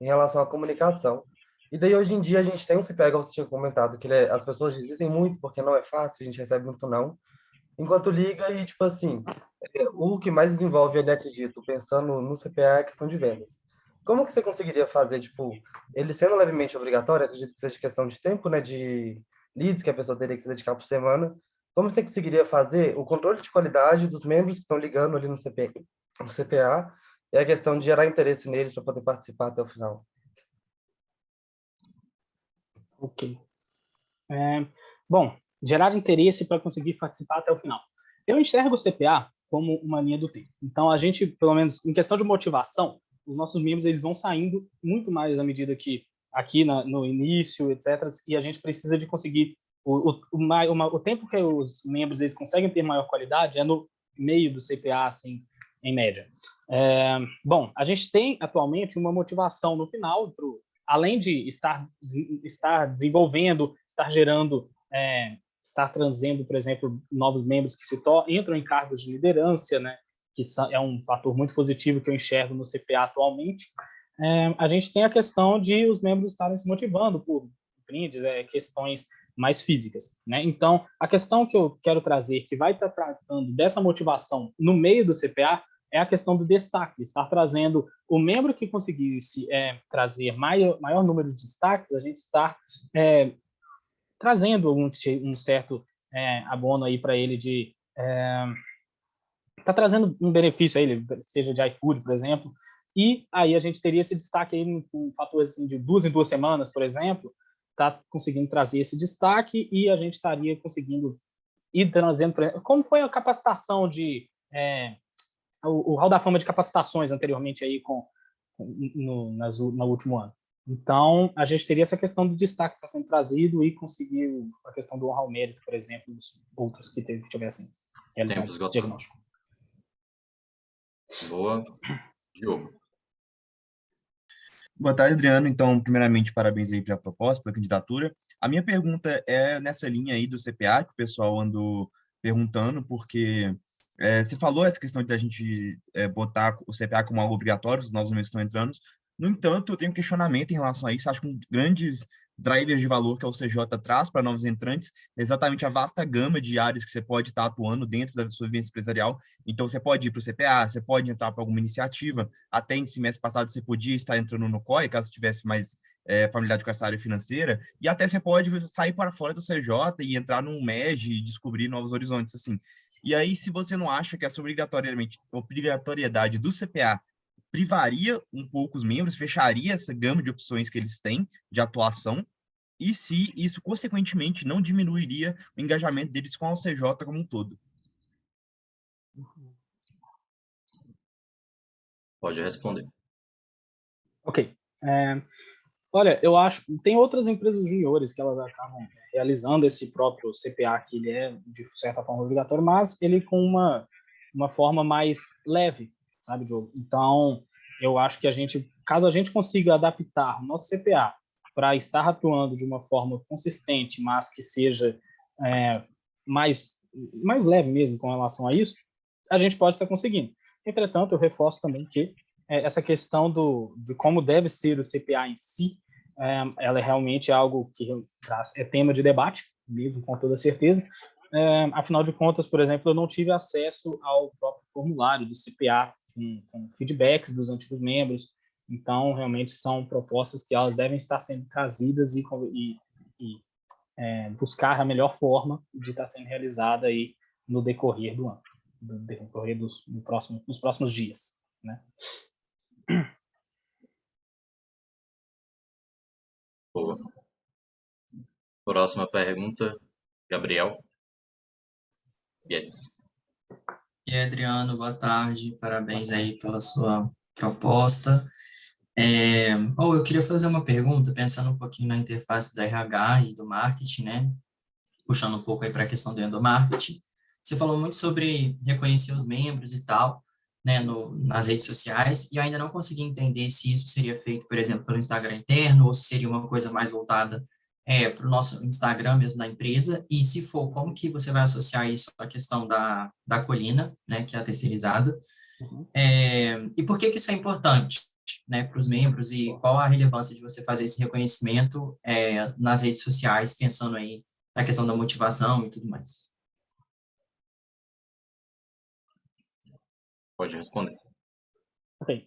Speaker 6: em relação à comunicação. E daí, hoje em dia, a gente tem um CPA, igual você tinha comentado, que as pessoas desistem muito porque não é fácil, a gente recebe muito não. Enquanto liga e, tipo assim, o que mais desenvolve, ele acredito, pensando no CPA é a questão de vendas. Como que você conseguiria fazer, tipo, ele sendo levemente obrigatório, acredito que seja questão de tempo, né, de leads que a pessoa teria que se dedicar por semana, como você conseguiria fazer o controle de qualidade dos membros que estão ligando ali no CPA e a questão de gerar interesse neles para poder participar até o final?
Speaker 1: Ok. Bom, gerar interesse para conseguir participar até o final. Eu enxergo o CPA como uma linha do tempo. Então, a gente, pelo menos, em questão de motivação, os nossos membros eles vão saindo muito mais à medida que aqui no início, etc. E a gente precisa de conseguir o tempo que os membros eles conseguem ter maior qualidade é no meio do CPA, assim, em média. Bom, a gente tem atualmente uma motivação no final, além de estar desenvolvendo, estar gerando, estar trazendo, por exemplo, novos membros que entram em cargos de liderança, né? Que é um fator muito positivo que eu enxergo no CPA atualmente. A gente tem a questão de os membros estarem se motivando por brindes, questões mais físicas, né? Então, a questão que eu quero trazer, que vai estar tratando dessa motivação no meio do CPA, é a questão do destaque, estar trazendo o membro que conseguisse trazer maior número de destaques, a gente está trazendo um certo abono aí para ele de está trazendo um benefício a ele, seja de iFood, por exemplo, e aí a gente teria esse destaque aí com um fator assim, de 2 em 2 semanas, por exemplo, está conseguindo trazer esse destaque e a gente estaria conseguindo ir trazendo, como foi a capacitação o Hall da Fama de capacitações anteriormente aí no último ano. Então, a gente teria essa questão do destaque que está sendo trazido e conseguir a questão do honra ao mérito, por exemplo, dos outros que tivessem realizado o diagnóstico.
Speaker 2: Boa. Diogo.
Speaker 7: Boa tarde, Adriano. Então, primeiramente, parabéns aí pela proposta, pela candidatura. A minha pergunta é nessa linha aí do CPA, que o pessoal andou perguntando, porque você falou essa questão de a gente botar o CPA como algo obrigatório, os novos membros estão entrando. No entanto, eu tenho um questionamento em relação a isso. Acho que um grandes drivers de valor que a UCJ traz para novos entrantes é exatamente a vasta gama de áreas que você pode estar atuando dentro da sua vivência empresarial. Então, você pode ir para o CPA, você pode entrar para alguma iniciativa. Até em semestre passado, você podia estar entrando no COI, caso tivesse mais familiaridade com essa área financeira. E até você pode sair para fora do CJ e entrar num MEG e descobrir novos horizontes, assim. E aí, se você não acha que essa obrigatoriedade do CPA privaria um pouco os membros, fecharia essa gama de opções que eles têm de atuação, e se isso, consequentemente, não diminuiria o engajamento deles com a UCJ como um todo.
Speaker 2: Pode responder.
Speaker 1: Ok. Olha, eu acho tem outras empresas juniores que elas acabam realizando esse próprio CPA, que ele é, de certa forma, obrigatório, mas ele com uma forma mais leve, sabe, Diogo? Então, eu acho que caso a gente consiga adaptar o nosso CPA para estar atuando de uma forma consistente, mas que seja mais leve mesmo com relação a isso, a gente pode estar conseguindo. Entretanto, eu reforço também que essa questão de como deve ser o CPA em si, ela é realmente algo que é tema de debate, mesmo com toda certeza. Afinal de contas, por exemplo, eu não tive acesso ao próprio formulário do CPA, com feedbacks dos antigos membros. Então, realmente são propostas que elas devem estar sendo trazidas e buscar a melhor forma de estar sendo realizada aí no decorrer do ano, no decorrer nos próximos dias, né?
Speaker 2: Boa. Próxima pergunta, Gabriel Guedes.
Speaker 8: E aí, Adriano, boa tarde, parabéns aí pela sua proposta. Eu queria fazer uma pergunta, pensando um pouquinho na interface do RH e do marketing, né? Puxando um pouco aí para a questão do endomarketing. Você falou muito sobre reconhecer os membros e tal, né, nas redes sociais, e eu ainda não consegui entender se isso seria feito, por exemplo, pelo Instagram interno, ou se seria uma coisa mais voltada para o nosso Instagram mesmo da empresa, e se for, como que você vai associar isso à questão da Colina, né, que é a terceirizada, e por que isso é importante, né, para os membros, e qual a relevância de você fazer esse reconhecimento nas redes sociais, pensando aí na questão da motivação e tudo mais?
Speaker 2: Pode responder.
Speaker 1: Ok.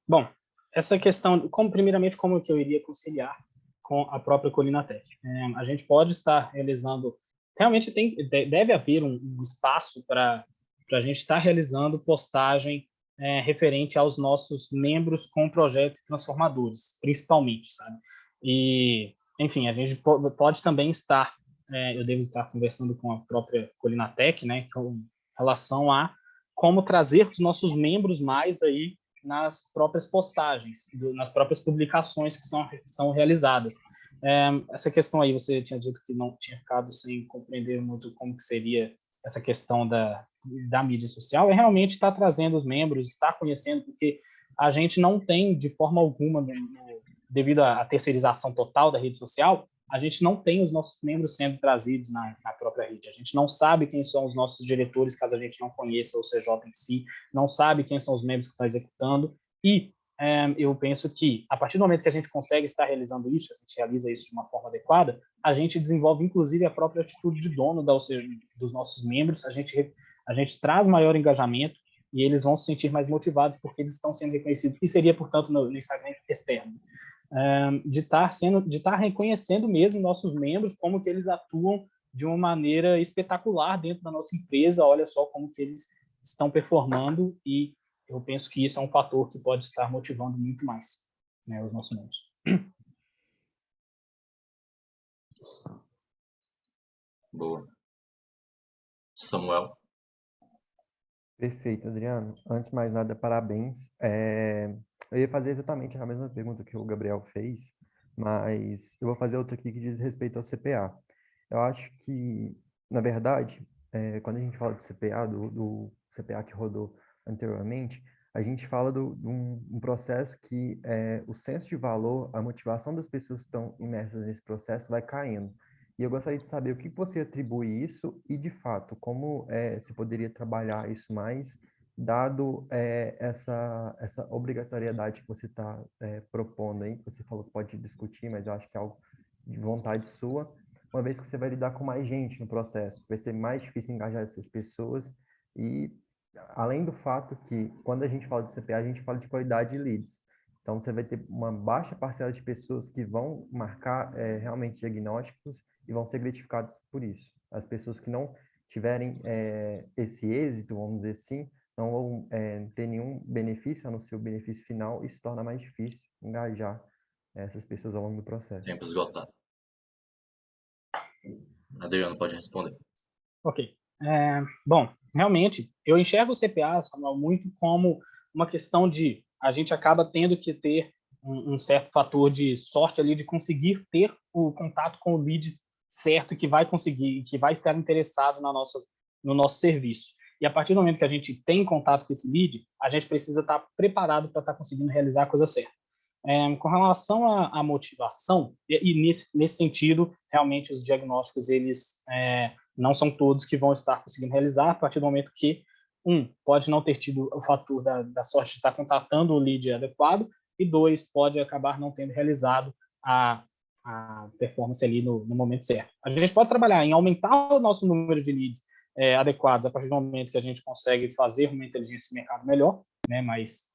Speaker 1: Bom, essa questão, primeiramente, como que eu iria conciliar com a própria Colina Tech? A gente pode estar realizando, realmente deve haver um espaço para a gente estar realizando postagem referente aos nossos membros com projetos transformadores, principalmente, sabe? E, enfim, a gente pode também estar, eu devo estar conversando com a própria Colina Tech, né, com relação a como trazer os nossos membros mais aí nas próprias postagens, nas próprias publicações que são realizadas. Essa questão aí, você tinha dito que não tinha ficado sem compreender muito como que seria essa questão da mídia social, realmente estar trazendo os membros, estar conhecendo, porque a gente não tem, de forma alguma, devido à terceirização total da rede social, a gente não tem os nossos membros sendo trazidos na própria rede. A gente não sabe quem são os nossos diretores, caso a gente não conheça o CJ em si, não sabe quem são os membros que estão executando. E eu penso que, a partir do momento que a gente consegue estar realizando isso, a gente realiza isso de uma forma adequada, a gente desenvolve, inclusive, a própria atitude de dono dos nossos membros, a gente traz maior engajamento e eles vão se sentir mais motivados porque eles estão sendo reconhecidos. E seria, portanto, no Instagram externo. De estar reconhecendo mesmo nossos membros, como que eles atuam de uma maneira espetacular dentro da nossa empresa, olha só como que eles estão performando, e eu penso que isso é um fator que pode estar motivando muito mais, né, os nossos membros.
Speaker 2: Boa. Samuel.
Speaker 9: Perfeito, Adriano. Antes de mais nada, parabéns. Eu ia fazer exatamente a mesma pergunta que o Gabriel fez, mas eu vou fazer outra aqui que diz respeito ao CPA. Eu acho que, na verdade, quando a gente fala de CPA, do CPA que rodou anteriormente, a gente fala de um processo que o senso de valor, a motivação das pessoas que estão imersas nesse processo vai caindo. E eu gostaria de saber o que você atribui isso e, de fato, como se poderia trabalhar isso mais, dado essa obrigatoriedade que você está propondo aí, que você falou que pode discutir, mas eu acho que é algo de vontade sua, uma vez que você vai lidar com mais gente no processo, vai ser mais difícil engajar essas pessoas e, além do fato que, quando a gente fala de CPA, a gente fala de qualidade de leads. Então, você vai ter uma baixa parcela de pessoas que vão marcar realmente diagnósticos e vão ser gratificados por isso. As pessoas que não tiverem esse êxito, vamos dizer assim, não vão ter nenhum benefício, a não ser o benefício final, e se torna mais difícil engajar essas pessoas ao longo do processo.
Speaker 2: Tempo esgotado. Adriano, pode responder.
Speaker 1: Ok. Bom, realmente, eu enxergo o CPA, Samuel, muito como uma questão de a gente acaba tendo que ter um certo fator de sorte ali de conseguir ter o contato com o lead certo que vai conseguir, que vai estar interessado no nosso serviço. E a partir do momento que a gente tem contato com esse lead, a gente precisa estar preparado para estar conseguindo realizar a coisa certa. Com relação à motivação, e nesse sentido, realmente os diagnósticos, eles não são todos que vão estar conseguindo realizar a partir do momento que, pode não ter tido o fator da sorte de estar contatando o lead adequado, e 2, pode acabar não tendo realizado a performance ali no momento certo. A gente pode trabalhar em aumentar o nosso número de leads adequados a partir do momento que a gente consegue fazer uma inteligência de mercado melhor, né? Mas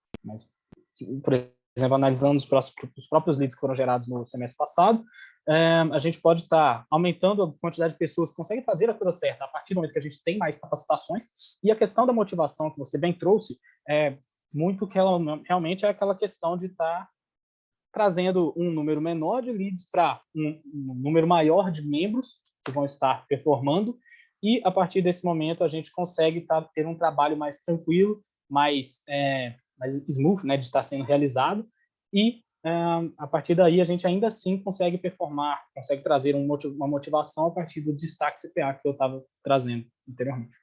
Speaker 1: por exemplo, analisando os próprios leads que foram gerados no semestre passado, a gente pode estar aumentando a quantidade de pessoas que conseguem fazer a coisa certa a partir do momento que a gente tem mais capacitações. E a questão da motivação que você bem trouxe, muito que ela realmente é aquela questão de estar trazendo um número menor de leads para um número maior de membros que vão estar performando, e a partir desse momento a gente consegue ter um trabalho mais tranquilo, mais smooth, né, de estar sendo realizado, e a partir daí a gente ainda assim consegue performar, consegue trazer uma motivação a partir do destaque CPA que eu estava trazendo anteriormente.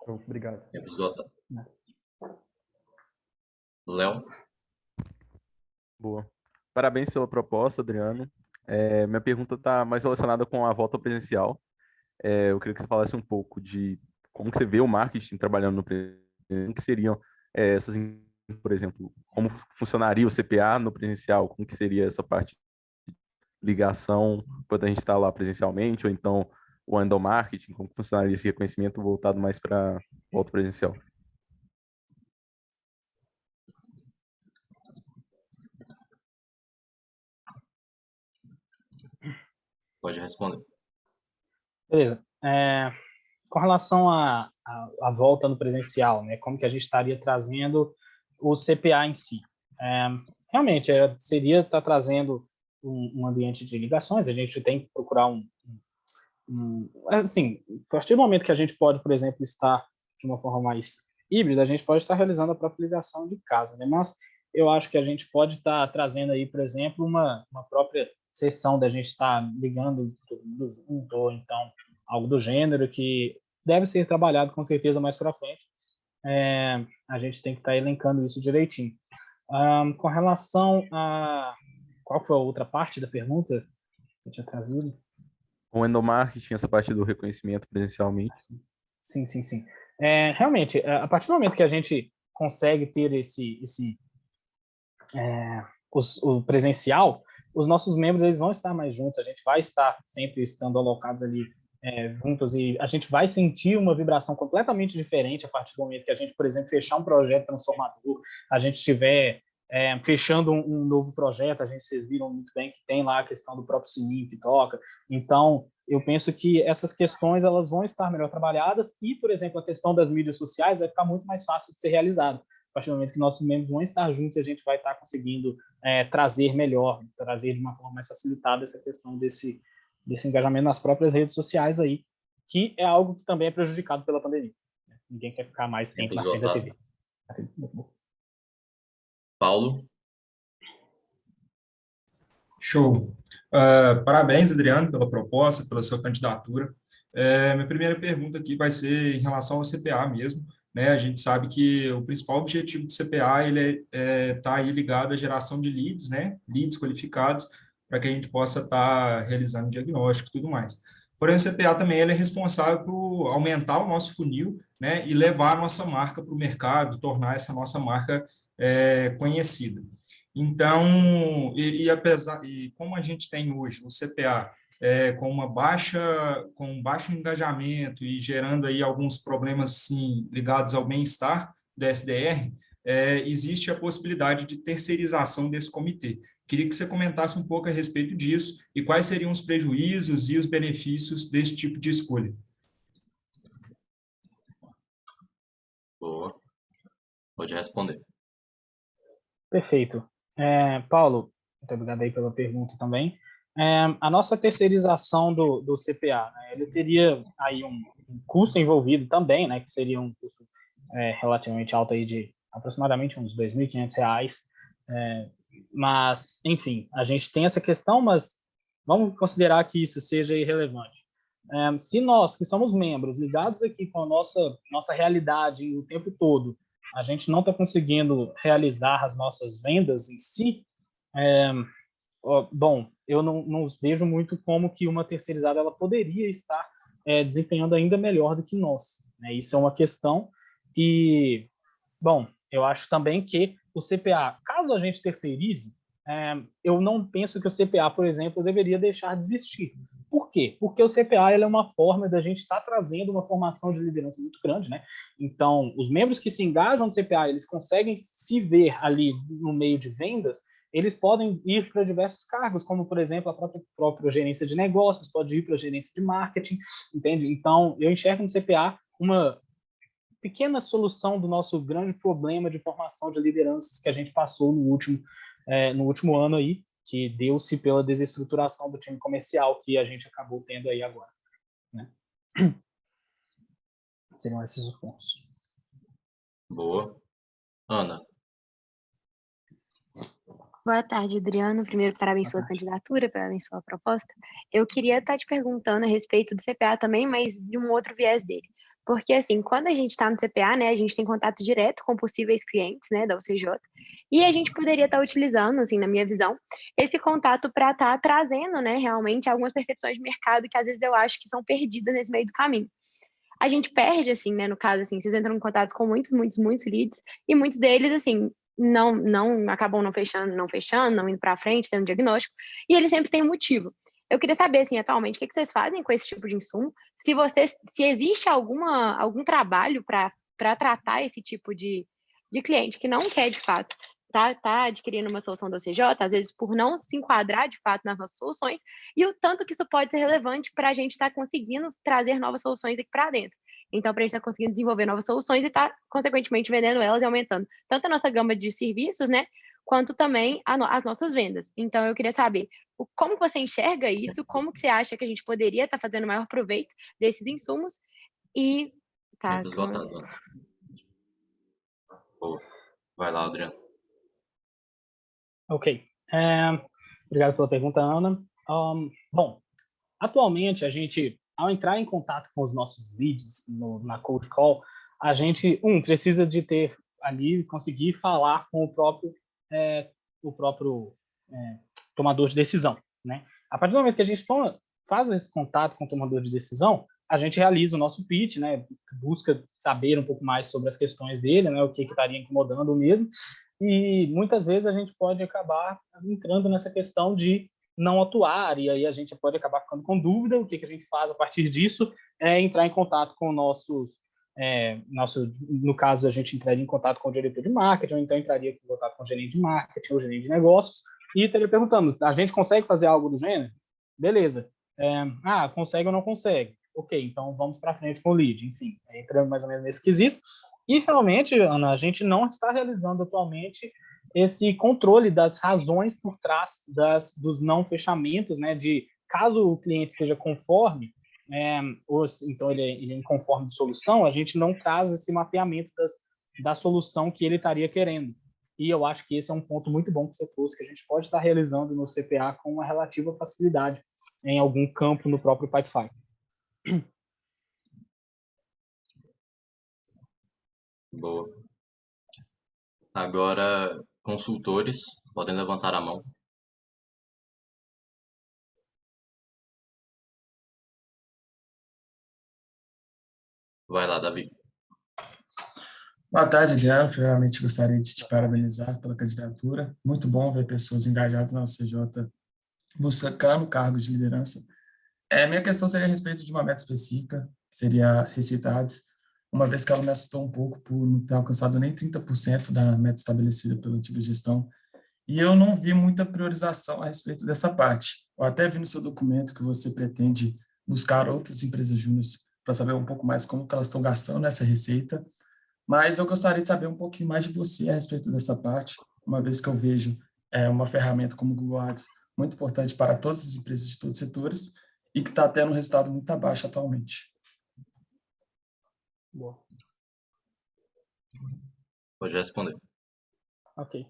Speaker 9: Obrigado.
Speaker 2: Léo?
Speaker 10: Boa. Parabéns pela proposta, Adriano. Minha pergunta está mais relacionada com a volta presencial. Eu queria que você falasse um pouco de como que você vê o marketing trabalhando no presencial, que seriam essas, por exemplo, como funcionaria o CPA no presencial, como que seria essa parte de ligação quando a gente está lá presencialmente, ou então o endomarketing, como funcionaria esse reconhecimento voltado mais para volta presencial?
Speaker 2: Pode responder.
Speaker 1: Beleza. Com relação à volta no presencial, né, como que a gente estaria trazendo o CPA em si? Realmente, seria estar trazendo um ambiente de ligações, a gente tem que procurar assim, a partir do momento que a gente pode, por exemplo, estar de uma forma mais híbrida, a gente pode estar realizando a própria ligação de casa, né? Mas eu acho que a gente pode estar trazendo aí, por exemplo, uma própria sessão da gente estar ligando tudo junto, ou então algo do gênero, que deve ser trabalhado com certeza mais para frente. A gente tem que estar elencando isso direitinho. Com relação a... Qual foi a outra parte da pergunta que eu tinha trazido?
Speaker 10: O endomarketing, essa parte do reconhecimento presencialmente.
Speaker 1: Sim. Realmente, a partir do momento que a gente consegue ter o presencial, os nossos membros eles vão estar mais juntos, a gente vai estar sempre estando alocados ali juntos, e a gente vai sentir uma vibração completamente diferente a partir do momento que a gente, por exemplo, fechar um projeto transformador, a gente estiver fechando um novo projeto, vocês viram muito bem que tem lá a questão do próprio sininho que toca. Então, eu penso que essas questões elas vão estar melhor trabalhadas, e, por exemplo, a questão das mídias sociais vai ficar muito mais fácil de ser realizado. A partir do momento que nossos membros vão estar juntos, a gente vai estar conseguindo trazer de uma forma mais facilitada essa questão desse engajamento nas próprias redes sociais aí, que é algo que também é prejudicado pela pandemia. Ninguém quer ficar mais tempo na frente da TV.
Speaker 2: Paulo?
Speaker 11: Show. Parabéns, Adriano, pela proposta, pela sua candidatura. Minha primeira pergunta aqui vai ser em relação ao CPA mesmo, né? A gente sabe que o principal objetivo do CPA ele tá aí ligado à geração de leads, né? Leads qualificados, para que a gente possa estar realizando diagnóstico e tudo mais. Porém, o CPA também ele é responsável por aumentar o nosso funil, né? E levar a nossa marca para o mercado, tornar essa nossa marca conhecida. Então, e como a gente tem hoje o CPA com um baixo engajamento e gerando aí alguns problemas assim, ligados ao bem-estar do SDR, existe a possibilidade de terceirização desse comitê. Queria que você comentasse um pouco a respeito disso e quais seriam os prejuízos e os benefícios desse tipo de escolha.
Speaker 2: Boa. Pode responder.
Speaker 1: Perfeito. Paulo, muito obrigado aí pela pergunta também. A nossa terceirização do CPA, né, ele teria aí um custo envolvido também, né, que seria um custo relativamente alto aí de aproximadamente uns R$ 2.500, Mas, enfim, a gente tem essa questão, mas vamos considerar que isso seja irrelevante. Se nós, que somos membros, ligados aqui com a nossa realidade o tempo todo, a gente não está conseguindo realizar as nossas vendas em si, bom, eu não vejo muito como que uma terceirizada ela poderia estar desempenhando ainda melhor do que nós, né? Isso é uma questão. E, bom, eu acho também que o CPA, caso a gente terceirize, eu não penso que o CPA, por exemplo, deveria deixar de existir. Por quê? Porque o CPA ele é uma forma da gente estar trazendo uma formação de liderança muito grande, né? Então, os membros que se engajam no CPA, eles conseguem se ver ali no meio de vendas, eles podem ir para diversos cargos, como, por exemplo, a própria gerência de negócios, pode ir para a gerência de marketing, entende? Então, eu enxergo no CPA uma pequena solução do nosso grande problema de formação de lideranças que a gente passou no último ano aí, que deu-se pela desestruturação do time comercial que a gente acabou tendo aí agora, né? Seriam esses os pontos.
Speaker 2: Boa. Ana.
Speaker 12: Boa tarde, Adriano. Primeiro, parabéns pela candidatura, parabéns pela proposta. Eu queria estar te perguntando a respeito do CPA também, mas de um outro viés dele. Porque, assim, quando a gente está no CPA, né, a gente tem contato direto com possíveis clientes, né, da UCJ, e a gente poderia estar utilizando, assim, na minha visão, esse contato para estar trazendo, né, realmente algumas percepções de mercado que às vezes eu acho que são perdidas nesse meio do caminho. A gente perde, assim, né, no caso, assim, vocês entram em contato com muitos leads, e muitos deles, assim, não acabam não fechando, não indo para frente, tendo diagnóstico, e eles sempre têm um motivo. Eu queria saber, assim, atualmente, o que vocês fazem com esse tipo de insumo? Se existe algum trabalho para tratar esse tipo de cliente que não quer, de fato, tá adquirindo uma solução da CJ, às vezes por não se enquadrar, de fato, nas nossas soluções, e o tanto que isso pode ser relevante para a gente estar conseguindo trazer novas soluções aqui para dentro. Então, para a gente estar conseguindo desenvolver novas soluções e estar, consequentemente, vendendo elas e aumentando tanto a nossa gama de serviços, né, quanto também as nossas vendas. Então, eu queria saber como você enxerga isso, como que você acha que a gente poderia estar fazendo o maior proveito desses insumos e... Tá,
Speaker 2: Esgotado, Ana. Boa. Vai lá, Adriano.
Speaker 1: Ok. Obrigado pela pergunta, Ana. Bom, atualmente, a gente, ao entrar em contato com os nossos leads na cold call, a gente, precisa de ter ali, conseguir falar com o próprio tomador de decisão, né? A partir do momento que a gente faz esse contato com o tomador de decisão, a gente realiza o nosso pitch, né? Busca saber um pouco mais sobre as questões dele, né? O que estaria incomodando mesmo. E muitas vezes a gente pode acabar entrando nessa questão de não atuar, e aí a gente pode acabar ficando com dúvida. O que a gente faz a partir disso é entrar em contato com no caso, a gente entraria em contato com o diretor de marketing, ou então entraria em contato com o gerente de marketing ou gerente de negócios, e estaria perguntando, a gente consegue fazer algo do gênero? Beleza. Consegue ou não consegue? Ok, então vamos para frente com o lead. Enfim, entrando mais ou menos nesse quesito. E realmente, Ana, a gente não está realizando atualmente esse controle das razões por trás dos não fechamentos, né? De caso o cliente seja conforme, ou então ele é inconforme de solução, a gente não traz esse mapeamento da solução que ele estaria querendo. E eu acho que esse é um ponto muito bom que você trouxe, que a gente pode estar realizando no CPA com uma relativa facilidade em algum campo no próprio Pipefy.
Speaker 2: Boa. Agora, consultores, podem levantar a mão. Vai lá, Davi.
Speaker 13: Boa tarde, Adriano. Primeiramente, gostaria de te parabenizar pela candidatura. Muito bom ver pessoas engajadas na UCJ buscando cargo de liderança. Minha questão seria a respeito de uma meta específica, que seria Receitados, uma vez que ela me assustou um pouco por não ter alcançado nem 30% da meta estabelecida pela antiga gestão, e eu não vi muita priorização a respeito dessa parte. Eu até vi no seu documento que você pretende buscar outras empresas júniores para saber um pouco mais como que elas estão gastando essa receita, mas eu gostaria de saber um pouquinho mais de você a respeito dessa parte, uma vez que eu vejo uma ferramenta como o Google Ads muito importante para todas as empresas de todos os setores e que está tendo um resultado muito abaixo atualmente.
Speaker 1: Boa.
Speaker 2: Pode responder.
Speaker 1: Ok.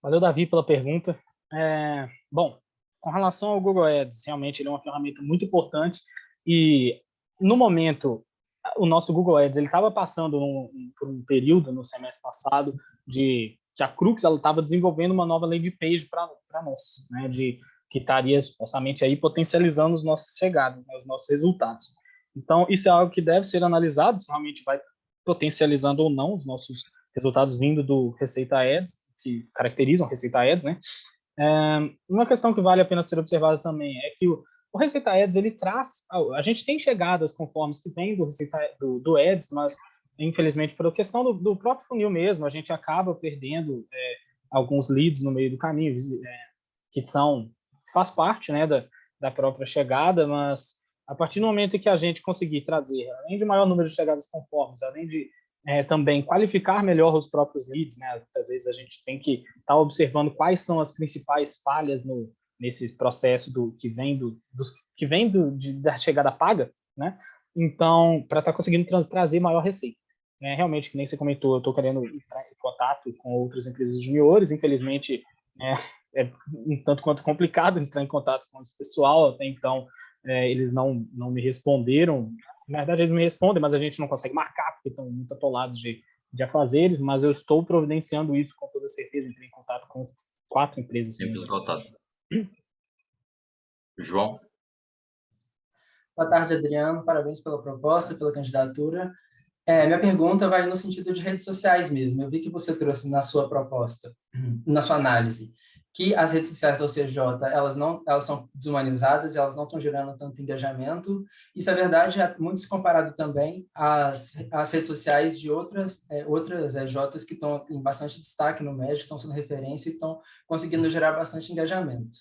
Speaker 1: Valeu, Davi, pela pergunta. Bom, com relação ao Google Ads, realmente ele é uma ferramenta muito importante e, no momento, o nosso Google Ads estava passando por um período no semestre passado que a Crux estava desenvolvendo uma nova landing page para nós, né, que estaria supostamente aí potencializando as nossas chegadas, né, os nossos resultados. Então, isso é algo que deve ser analisado, se realmente vai potencializando ou não os nossos resultados vindo do Receita Ads, que caracterizam Receita Ads, né? Uma questão que vale a pena ser observada também é que o Receita Ads, ele traz... A gente tem chegadas conformes que vem do Ads, mas, infelizmente, por questão do próprio funil mesmo, a gente acaba perdendo alguns leads no meio do caminho, que faz parte, né, da própria chegada, mas a partir do momento em que a gente conseguir trazer, além de maior número de chegadas conformes, além de também qualificar melhor os próprios leads, né? Às vezes a gente tem que estar observando quais são as principais falhas nesse processo que vem da chegada paga, né? Então, para estar conseguindo trazer maior receita. Realmente, que nem você comentou, eu estou querendo entrar em contato com outras empresas juniores, infelizmente é um tanto quanto complicado entrar em contato com esse pessoal, até então eles não me responderam. Na verdade, eles me respondem, mas a gente não consegue marcar, porque estão muito atolados de afazeres, mas eu estou providenciando isso com toda certeza. Entrei em contato com 4 empresas.
Speaker 2: Tempo esgotado. João?
Speaker 14: Boa tarde, Adriano. Parabéns pela proposta, pela candidatura. Minha pergunta vai no sentido de redes sociais mesmo. Eu vi que você trouxe na sua proposta, na sua análise, que as redes sociais da UCJ, elas são desumanizadas, elas não estão gerando tanto engajamento. Isso é verdade, é muito se comparado também às redes sociais de outras EJs que estão em bastante destaque no médio, estão sendo referência e estão conseguindo gerar bastante engajamento.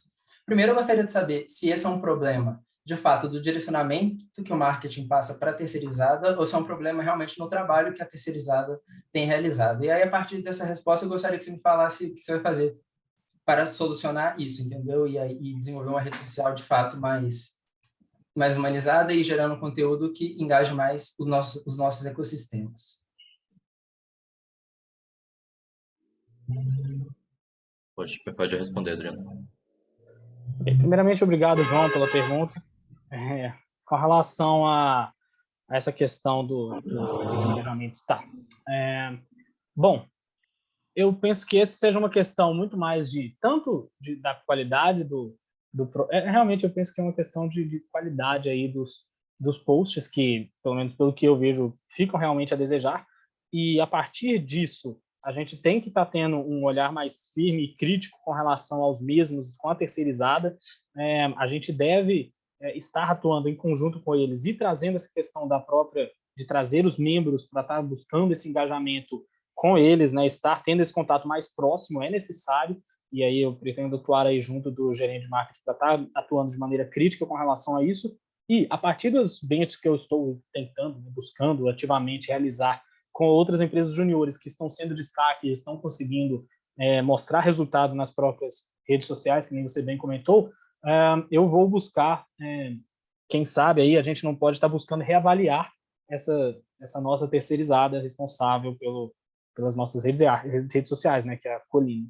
Speaker 14: Primeiro, eu gostaria de saber se esse é um problema, de fato, do direcionamento que o marketing passa para a terceirizada, ou se é um problema realmente no trabalho que a terceirizada tem realizado. E aí, a partir dessa resposta, eu gostaria que você me falasse o que você vai fazer para solucionar isso, entendeu? E desenvolver uma rede social, de fato, mais humanizada e gerando conteúdo que engaje mais os nossos ecossistemas.
Speaker 2: Pode responder, Adriano.
Speaker 1: Primeiramente, obrigado, João, pela pergunta. Com relação a essa questão do engajamento, tá. Bom, eu penso que essa seja uma questão muito mais da qualidade realmente eu penso que é uma questão de qualidade aí dos posts que, pelo menos pelo que eu vejo, ficam realmente a desejar, e a partir disso a gente tem que estar tendo um olhar mais firme e crítico com relação aos mesmos, com a terceirizada. A gente deve estar atuando em conjunto com eles e trazendo essa questão de trazer os membros para estar buscando esse engajamento com eles, né, estar tendo esse contato mais próximo é necessário, e aí eu pretendo atuar aí junto do gerente de marketing para estar atuando de maneira crítica com relação a isso, e a partir dos benchmarks que eu estou tentando, buscando ativamente realizar com outras empresas juniores que estão sendo destaque e estão conseguindo mostrar resultado nas próprias redes sociais, que nem você bem comentou, eu vou buscar, quem sabe aí a gente não pode estar buscando reavaliar essa nossa terceirizada responsável pelas nossas redes sociais, né, que é a Colina.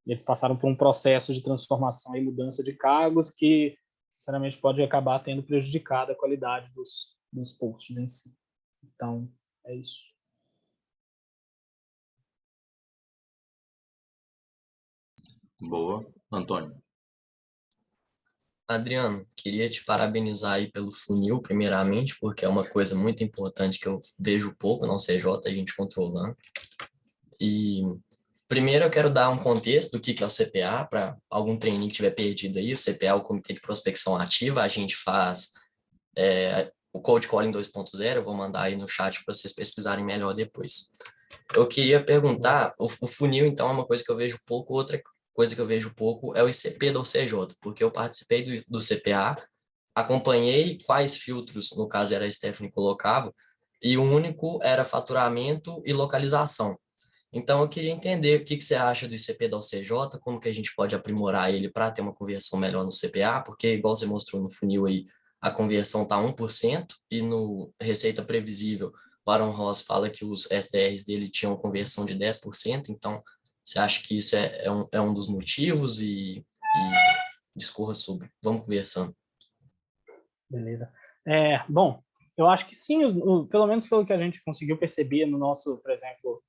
Speaker 1: Eles passaram por um processo de transformação e mudança de cargos que, sinceramente, pode acabar tendo prejudicado a qualidade dos posts em si. Então, é isso.
Speaker 2: Boa. Antônio?
Speaker 15: Adriano, queria te parabenizar aí pelo funil, primeiramente, porque é uma coisa muito importante que eu vejo pouco na CJ, a gente controlando. E primeiro eu quero dar um contexto do que é o CPA, para algum trainee que tiver perdido aí. O CPA é o Comitê de Prospecção Ativa, a gente faz o Cold Calling 2.0, eu vou mandar aí no chat para vocês pesquisarem melhor depois. Eu queria perguntar, o funil então é uma coisa que eu vejo pouco, outra coisa que eu vejo pouco é o ICP do CJ, porque eu participei do CPA, acompanhei quais filtros, no caso era a Stephanie, colocava, e o único era faturamento e localização. Então, eu queria entender o que você acha do ICP da OCJ, como que a gente pode aprimorar ele para ter uma conversão melhor no CPA, porque, igual você mostrou no funil aí, a conversão está 1%, e no Receita Previsível, o Aaron Ross fala que os SDRs dele tinham conversão de 10%, então Você acha que isso é um dos motivos e discorra sobre. Vamos conversando.
Speaker 1: Beleza. Bom, eu acho que sim, pelo menos pelo que a gente conseguiu perceber no nosso, por exemplo,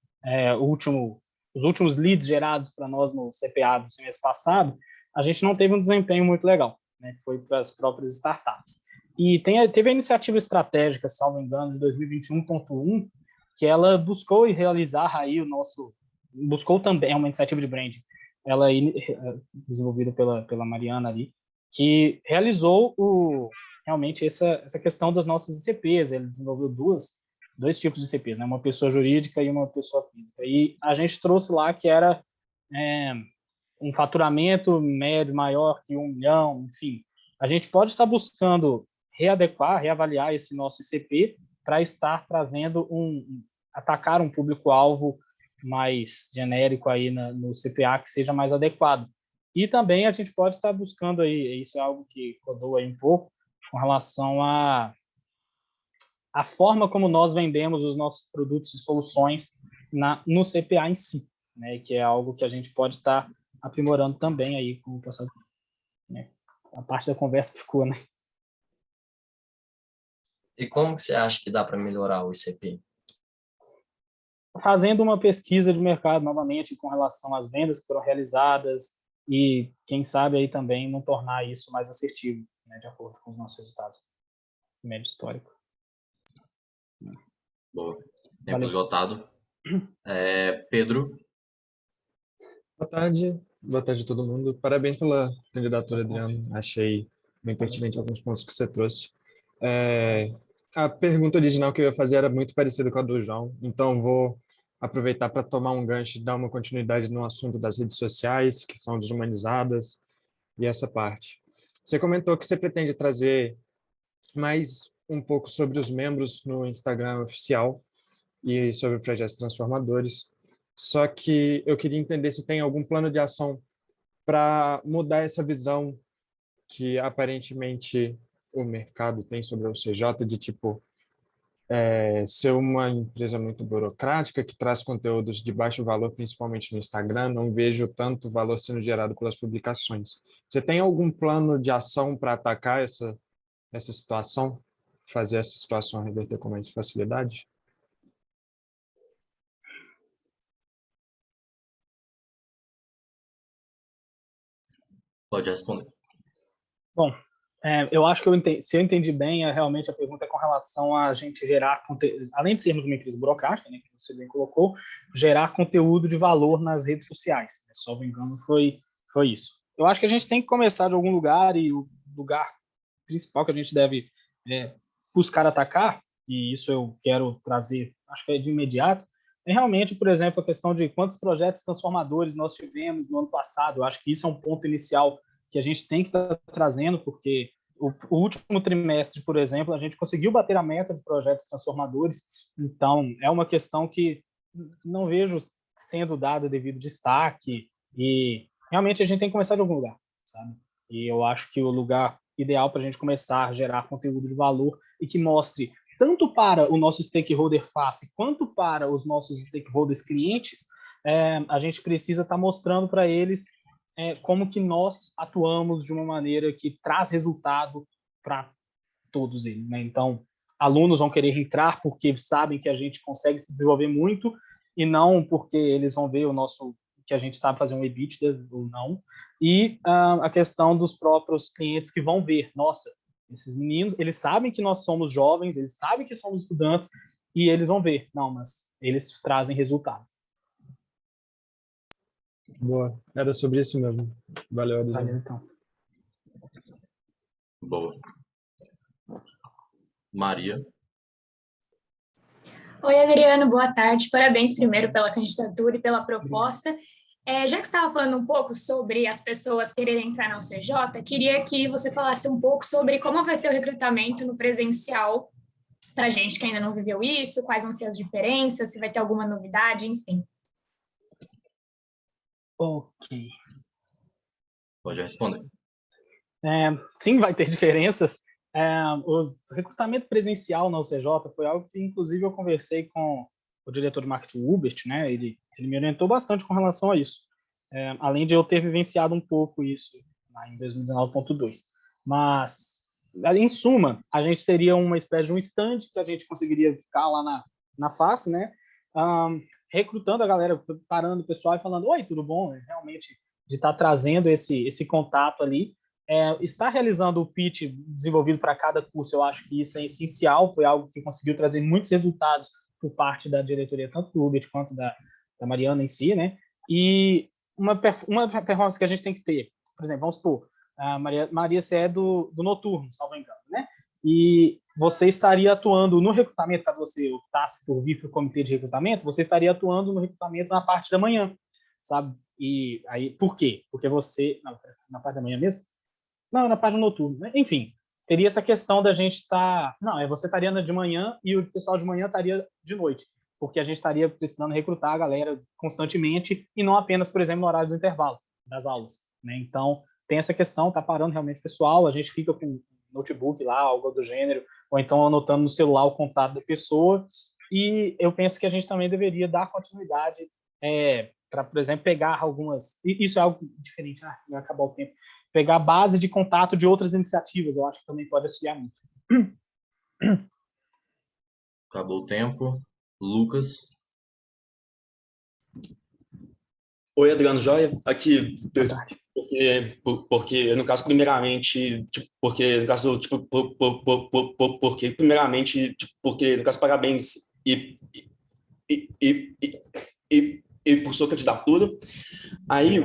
Speaker 1: os últimos leads gerados para nós no CPA do semestre passado, a gente não teve um desempenho muito legal, né, que foi para as próprias startups. E teve a iniciativa estratégica, se não me engano, de 2021.1, que ela buscou realizar aí buscou também, é uma iniciativa de branding, ela desenvolvida pela Mariana ali, que realizou realmente essa questão das nossas ICPs. Ele desenvolveu dois tipos de ICPs, né? Uma pessoa jurídica e uma pessoa física. E a gente trouxe lá que era um faturamento médio maior que 1 milhão, enfim. A gente pode estar buscando reavaliar esse nosso ICP para estar trazendo atacar um público-alvo mais genérico aí no CPA que seja mais adequado. E também a gente pode estar buscando aí, isso é algo que rodou aí um pouco, com relação à forma como nós vendemos os nossos produtos e soluções no CPA em si, né, que é algo que a gente pode estar aprimorando também aí com o passar do tempo, né. A parte da conversa ficou, né?
Speaker 15: E como que você acha que dá para melhorar o ICP?
Speaker 1: Fazendo uma pesquisa de mercado novamente com relação às vendas que foram realizadas e, quem sabe, aí também não tornar isso mais assertivo, né, de acordo com os nossos resultados. Médio histórico.
Speaker 2: Boa. Tempo esgotado. Pedro.
Speaker 16: Boa tarde a todo mundo. Parabéns pela candidatura, Adriano. Achei bem pertinente alguns pontos que você trouxe. A pergunta original que eu ia fazer era muito parecida com a do João, então vou aproveitar para tomar um gancho e dar uma continuidade no assunto das redes sociais, que são desumanizadas, e essa parte. Você comentou que você pretende trazer mais um pouco sobre os membros no Instagram oficial e sobre projetos transformadores, só que eu queria entender se tem algum plano de ação para mudar essa visão que aparentemente o mercado tem sobre a UCJ, de tipo, ser uma empresa muito burocrática, que traz conteúdos de baixo valor, principalmente no Instagram. Não vejo tanto valor sendo gerado pelas publicações. Você tem algum plano de ação para atacar essa situação? Fazer essa situação reverter com mais facilidade?
Speaker 2: Pode responder.
Speaker 1: Bom, eu acho que se eu entendi bem, realmente a pergunta é com relação a gente gerar conteúdo, além de sermos uma empresa burocrática, né, que você bem colocou, gerar conteúdo de valor nas redes sociais. Né, só me engano, foi isso. Eu acho que a gente tem que começar de algum lugar, e o lugar principal que a gente deve buscar atacar, e isso eu quero trazer, acho que é de imediato, é realmente, por exemplo, a questão de quantos projetos transformadores nós tivemos no ano passado. Eu acho que isso é um ponto inicial que a gente tem que estar trazendo, porque o último trimestre, por exemplo, a gente conseguiu bater a meta de projetos transformadores, então é uma questão que não vejo sendo dada devido destaque, e realmente a gente tem que começar de algum lugar, sabe? E eu acho que o lugar ideal para a gente começar a gerar conteúdo de valor e que mostre tanto para o nosso stakeholder face quanto para os nossos stakeholders clientes, a gente precisa estar mostrando para eles como que nós atuamos de uma maneira que traz resultado para todos eles, né? Então, alunos vão querer entrar porque sabem que a gente consegue se desenvolver muito e não porque eles vão ver que a gente sabe fazer um EBITDA ou não. E a questão dos próprios clientes que vão ver, nossa, esses meninos, eles sabem que nós somos jovens, eles sabem que somos estudantes e eles vão ver, não, mas eles trazem resultado.
Speaker 16: Boa, era sobre isso mesmo. Valeu, Adriano.
Speaker 1: Valeu, então.
Speaker 2: Boa. Maria.
Speaker 17: Oi, Adriano, boa tarde. Parabéns primeiro pela candidatura e pela proposta. Já que você estava falando um pouco sobre as pessoas quererem entrar na UCJ, queria que você falasse um pouco sobre como vai ser o recrutamento no presencial para a gente que ainda não viveu isso, quais vão ser as diferenças, se vai ter alguma novidade, enfim.
Speaker 1: Ok.
Speaker 2: Pode responder.
Speaker 1: Sim, vai ter diferenças. O recrutamento presencial na UCJ foi algo que, inclusive, eu conversei com o diretor de marketing, o Hubert, né, ele me orientou bastante com relação a isso, além de eu ter vivenciado um pouco isso lá em 2019.2. Mas, em suma, a gente teria uma espécie de um stand que a gente conseguiria ficar lá na face, né, recrutando a galera, parando o pessoal e falando, oi, tudo bom? Realmente, de estar trazendo esse contato ali. Estar realizando o pitch desenvolvido para cada curso, eu acho que isso é essencial, foi algo que conseguiu trazer muitos resultados por parte da diretoria, tanto do Hubert quanto da Mariana em si, né? E uma performance que a gente tem que ter, por exemplo, vamos supor, a Maria, você é do noturno, salvo engano, né? E você estaria atuando no recrutamento, caso você optasse por vir para o comitê de recrutamento, você estaria atuando no recrutamento na parte da manhã, sabe? E aí, por quê? Porque você... na parte da manhã mesmo? Não, na parte noturna, né? Enfim, teria essa questão da gente estar... Não, você estaria de manhã e o pessoal de manhã estaria de noite, porque a gente estaria precisando recrutar a galera constantemente e não apenas, por exemplo, no horário do intervalo das aulas, né? Então, tem essa questão, tá parando realmente o pessoal, a gente fica com notebook lá, algo do gênero, ou então anotando no celular o contato da pessoa, e eu penso que a gente também deveria dar continuidade para, por exemplo, pegar algumas... Isso é algo diferente, vai acabar o tempo. Pegar a base de contato de outras iniciativas, eu acho que também pode auxiliar muito.
Speaker 2: Acabou o tempo. Lucas.
Speaker 18: Oi, Adriano Joia. Aqui, porque no caso, primeiramente, porque no caso, porque primeiramente, porque no caso, parabéns e por sua candidatura. Aí,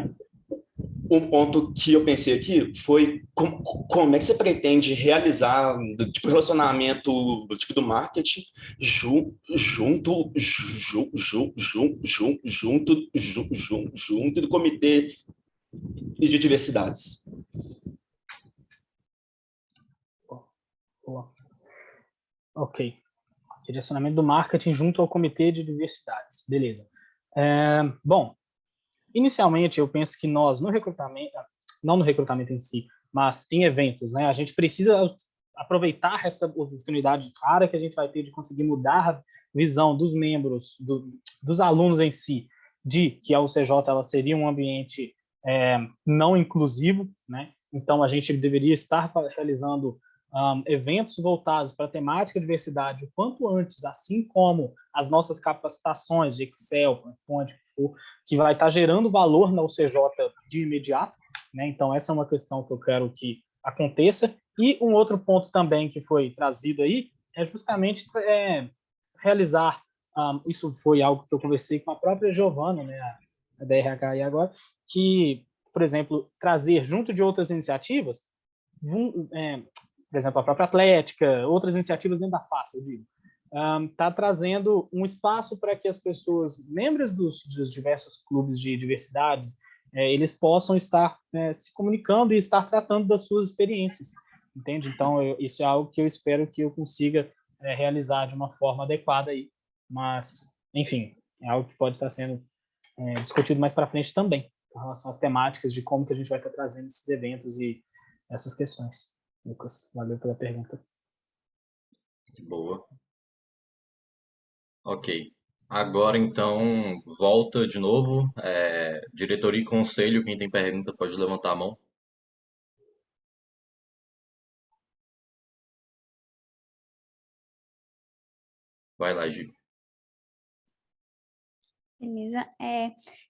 Speaker 18: um ponto que eu pensei aqui foi como é que você pretende realizar tipo relacionamento do marketing junto do comitê de diversidades.
Speaker 1: Ok. Direcionamento do marketing junto ao comitê de diversidades. Beleza. Bom, inicialmente, eu penso que nós, no recrutamento, não no recrutamento em si, mas em eventos, né, a gente precisa aproveitar essa oportunidade clara que a gente vai ter de conseguir mudar a visão dos membros, dos alunos em si, de que a UCJ ela seria um ambiente não inclusivo, né? Então, a gente deveria estar realizando eventos voltados para a temática diversidade o quanto antes, assim como as nossas capacitações de Excel, fonte, que vai estar gerando valor na UCJ de imediato, né? Então, essa é uma questão que eu quero que aconteça. E um outro ponto também que foi trazido aí é justamente realizar, isso foi algo que eu conversei com a própria Giovana, né, a da RH aí agora, que, por exemplo, trazer junto de outras iniciativas, por exemplo, a própria Atlética, outras iniciativas dentro da FACE, eu digo, está trazendo um espaço para que as pessoas, membros dos diversos clubes de diversidades, eles possam estar se comunicando e estar tratando das suas experiências, entende? Então, isso é algo que eu espero que eu consiga realizar de uma forma adequada aí, mas, enfim, é algo que pode estar sendo discutido mais para frente também, com relação às temáticas de como que a gente vai estar trazendo esses eventos e essas questões. Lucas, valeu pela pergunta.
Speaker 2: Boa. Ok. Agora, então, volta de novo. Diretoria e conselho, quem tem pergunta pode levantar a mão. Vai lá, Gi.
Speaker 5: Beleza.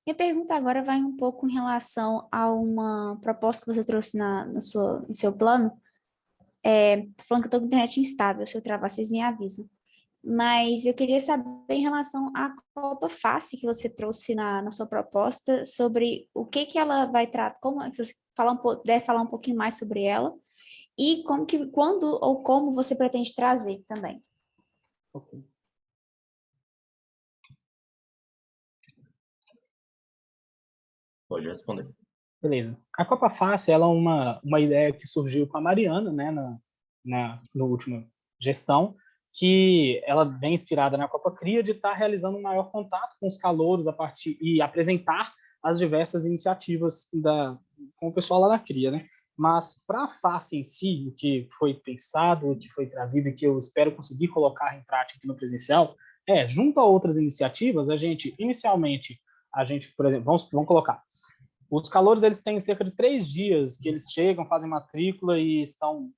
Speaker 5: Minha pergunta agora vai um pouco em relação a uma proposta que você trouxe no seu plano. Tô falando que eu estou com internet instável, se eu travar, vocês me avisam. Mas eu queria saber em relação à Copa Face que você trouxe na sua proposta, sobre o que ela vai tratar, se você puder falar um pouquinho mais sobre ela, e quando ou como você pretende trazer também.
Speaker 1: Ok.
Speaker 2: Pode responder.
Speaker 1: Beleza. A Copa Face ela é uma ideia que surgiu com a Mariana, né, no última gestão, que ela vem inspirada na Copa Cria de estar realizando um maior contato com os calouros e apresentar as diversas iniciativas com o pessoal lá na Cria, né? Mas para a Face em si, o que foi pensado, o que foi trazido e que eu espero conseguir colocar em prática aqui no presencial, junto a outras iniciativas, inicialmente, por exemplo, vamos colocar, os calouros, eles têm cerca de 3 dias que eles chegam, fazem matrícula e estão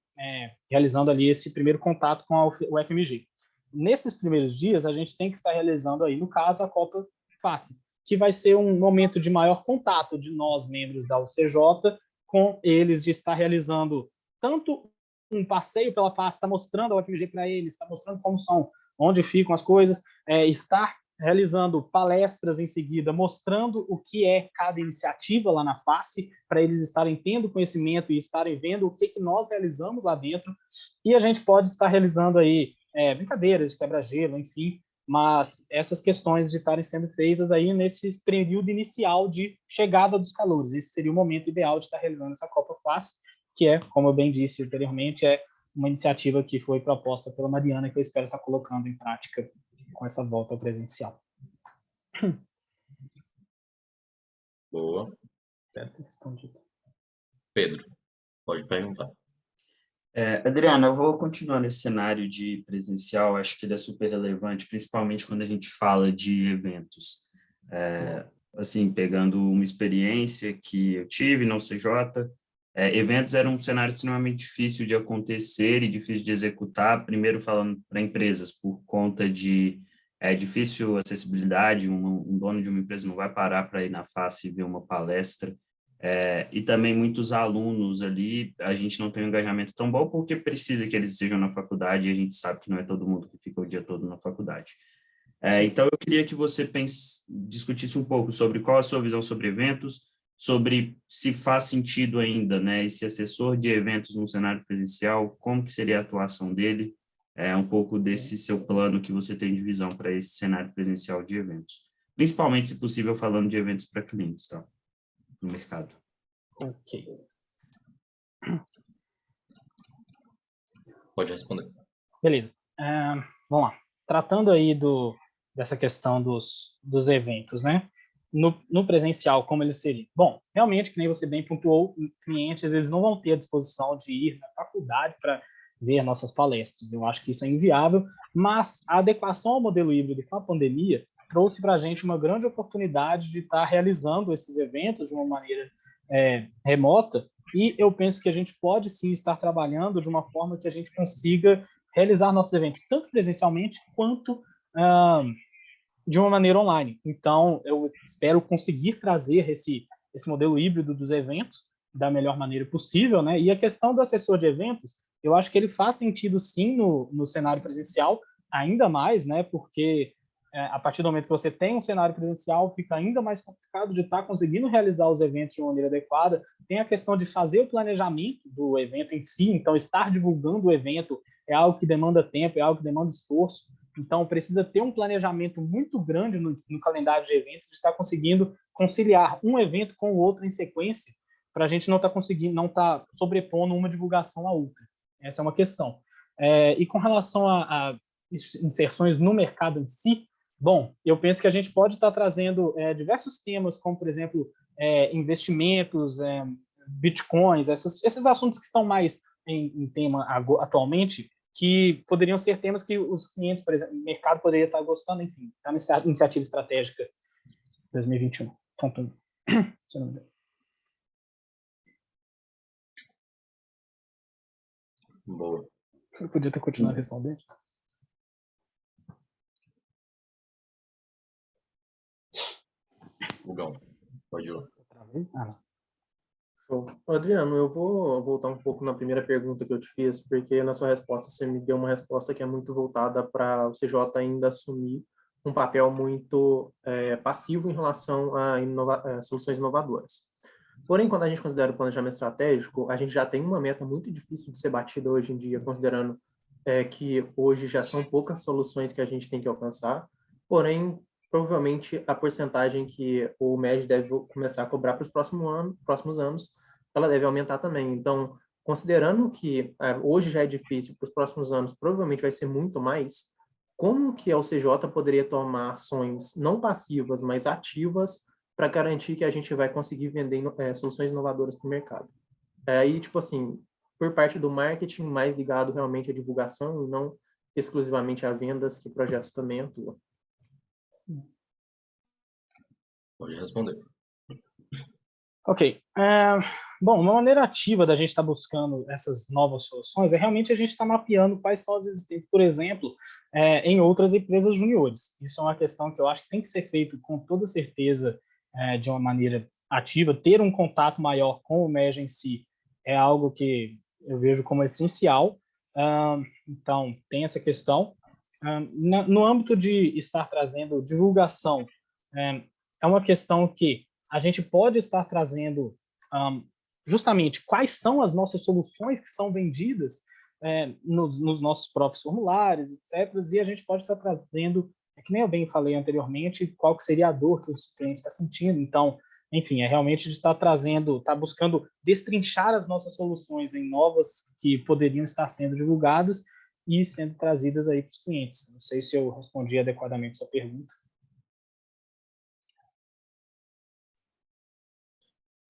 Speaker 1: realizando ali esse primeiro contato com o FMG. Nesses primeiros dias, a gente tem que estar realizando aí, no caso, a Copa Face, que vai ser um momento de maior contato de nós, membros da UCJ, com eles, de estar realizando tanto um passeio pela face, está mostrando a UFMG para eles, está mostrando como são, onde ficam as coisas, estar realizando palestras em seguida, mostrando o que é cada iniciativa lá na face, para eles estarem tendo conhecimento e estarem vendo o que nós realizamos lá dentro, e a gente pode estar realizando aí brincadeiras de quebra-gelo, enfim, mas essas questões de estarem sendo feitas aí nesse período inicial de chegada dos calouros. Esse seria o momento ideal de estar realizando essa Copa Face, que é, como eu bem disse anteriormente, uma iniciativa que foi proposta pela Mariana, que eu espero estar colocando em prática com essa volta ao presencial.
Speaker 2: Boa.
Speaker 1: Espero ter respondido.
Speaker 2: Pedro, pode perguntar.
Speaker 3: Adriana, eu vou continuar nesse cenário de presencial, acho que ele é super relevante, principalmente quando a gente fala de eventos. Assim, pegando uma experiência que eu tive na UCJ, eventos eram um cenário extremamente difícil de acontecer e difícil de executar, primeiro falando para empresas, por conta de difícil acessibilidade, um dono de uma empresa não vai parar para ir na face e ver uma palestra, e também muitos alunos ali, a gente não tem um engajamento tão bom porque precisa que eles estejam na faculdade e a gente sabe que não é todo mundo que fica o dia todo na faculdade. Então, eu queria que você discutisse um pouco sobre qual a sua visão sobre eventos, sobre se faz sentido ainda, né, esse assessor de eventos no cenário presencial, como que seria a atuação dele, um pouco desse seu plano que você tem de visão para esse cenário presencial de eventos. Principalmente, se possível, falando de eventos para clientes, tá? No mercado.
Speaker 1: Ok.
Speaker 2: Pode responder.
Speaker 1: Beleza. Vamos lá. Tratando aí dessa questão dos eventos, né? No presencial, como ele seria? Bom, realmente, que nem você bem pontuou, clientes, eles não vão ter a disposição de ir na faculdade para ver nossas palestras. Eu acho que isso é inviável, mas a adequação ao modelo híbrido com a pandemia trouxe para a gente uma grande oportunidade de estar realizando esses eventos de uma maneira remota, e eu penso que a gente pode sim estar trabalhando de uma forma que a gente consiga realizar nossos eventos tanto presencialmente quanto de uma maneira online. Então, eu espero conseguir trazer esse modelo híbrido dos eventos da melhor maneira possível, né? E a questão do assessor de eventos, eu acho que ele faz sentido sim no cenário presencial, ainda mais, né? Porque a partir do momento que você tem um cenário presencial, fica ainda mais complicado de estar conseguindo realizar os eventos de uma maneira adequada. Tem a questão de fazer o planejamento do evento em si, então estar divulgando o evento é algo que demanda tempo, é algo que demanda esforço. Então, precisa ter um planejamento muito grande no calendário de eventos, de estar conseguindo conciliar um evento com o outro em sequência, para a gente não estar sobrepondo uma divulgação à outra. Essa é uma questão. E com relação a inserções no mercado em si, bom, eu penso que a gente pode estar trazendo diversos temas, como, por exemplo, investimentos, bitcoins, esses assuntos que estão mais em tema atualmente, que poderiam ser temas que os clientes, por exemplo, o mercado poderia estar gostando, enfim, está nessa iniciativa estratégica 2021. Se não me engano.
Speaker 2: Boa.
Speaker 1: Eu podia ter continuado respondendo.
Speaker 2: Hugão, pode ir lá.
Speaker 4: Adriano, eu vou voltar um pouco na primeira pergunta que eu te fiz, porque na sua resposta você me deu uma resposta que é muito voltada para o CJ ainda assumir um papel muito passivo em relação a soluções inovadoras. Porém, quando a gente considera o planejamento estratégico, a gente já tem uma meta muito difícil de ser batida hoje em dia, considerando que hoje já são poucas soluções que a gente tem que alcançar, porém, provavelmente a porcentagem que o MED deve começar a cobrar para os próximos anos, ela deve aumentar também. Então, considerando que hoje já é difícil, para os próximos anos provavelmente vai ser muito mais, como que a UCJ poderia tomar ações não passivas, mas ativas, para garantir que a gente vai conseguir vender soluções inovadoras para o mercado? E, tipo assim, por parte do marketing, mais ligado realmente à divulgação e não exclusivamente a vendas, que projetos também atuam?
Speaker 2: Pode responder.
Speaker 1: Ok. Bom, uma maneira ativa da gente estar buscando essas novas soluções é realmente a gente estar mapeando quais são as existentes, por exemplo, em outras empresas juniores. Isso é uma questão que eu acho que tem que ser feito com toda certeza, de uma maneira ativa. Ter um contato maior com o MEG em si é algo que eu vejo como essencial. Então, tem essa questão. No âmbito de estar trazendo divulgação, é uma questão que a gente pode estar trazendo justamente quais são as nossas soluções que são vendidas nos nossos próprios formulários, etc. E a gente pode estar trazendo, que nem eu bem falei anteriormente, qual que seria a dor que o cliente está sentindo. Então, enfim, é realmente de estar trazendo, estar buscando destrinchar as nossas soluções em novas que poderiam estar sendo divulgadas e sendo trazidas aí para os clientes. Não sei se eu respondi adequadamente a sua pergunta.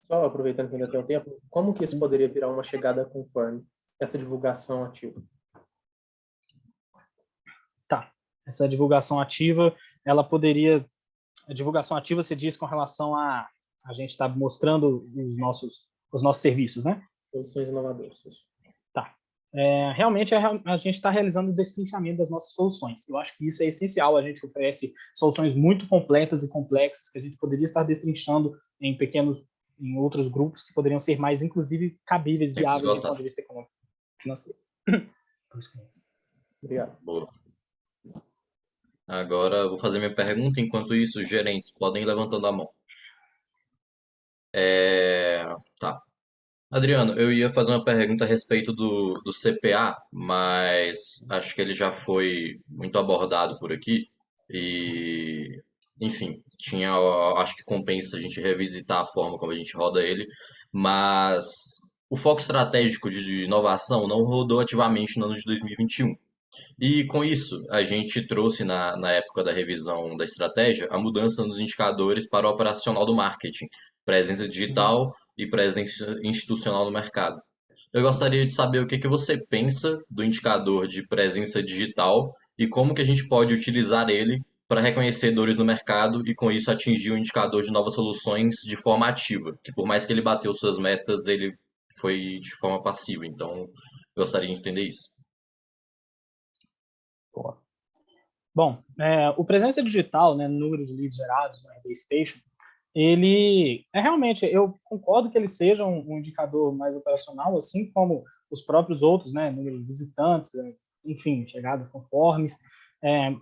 Speaker 4: Só aproveitando que ainda tem um tempo, como que isso poderia virar uma chegada conforme essa divulgação ativa?
Speaker 1: Tá. Essa divulgação ativa, ela poderia... A divulgação ativa se diz com relação a gente estar mostrando os nossos serviços, né?
Speaker 4: Soluções inovadoras.
Speaker 1: Tá. Realmente a gente está realizando o destrinchamento das nossas soluções. Eu acho que isso é essencial. A gente oferece soluções muito completas e complexas que a gente poderia estar destrinchando em outros grupos que poderiam ser mais, inclusive, cabíveis, viáveis do ponto de vista econômico e financeiro. Para os clientes.
Speaker 4: Obrigado.
Speaker 2: Boa. Agora eu vou fazer minha pergunta. Enquanto isso, os gerentes podem ir levantando a mão. Tá. Adriano, eu ia fazer uma pergunta a respeito do CPA, mas acho que ele já foi muito abordado por aqui. E, enfim, acho que compensa a gente revisitar a forma como a gente roda ele. Mas o foco estratégico de inovação não rodou ativamente no ano de 2021. E com isso, a gente trouxe na época da revisão da estratégia a mudança nos indicadores para o operacional do marketing, presença digital e presença institucional no mercado. Eu gostaria de saber o que você pensa do indicador de presença digital e como que a gente pode utilizar ele para reconhecer dores no mercado e com isso atingir o indicador de novas soluções de forma ativa, que por mais que ele bateu suas metas, ele foi de forma passiva. Então, eu gostaria de entender isso.
Speaker 1: Bom, o presença digital, né, número de leads gerados no RD Station, ele realmente, eu concordo que ele seja um indicador mais operacional, assim como os próprios outros, né, número de visitantes, enfim, chegada conformes,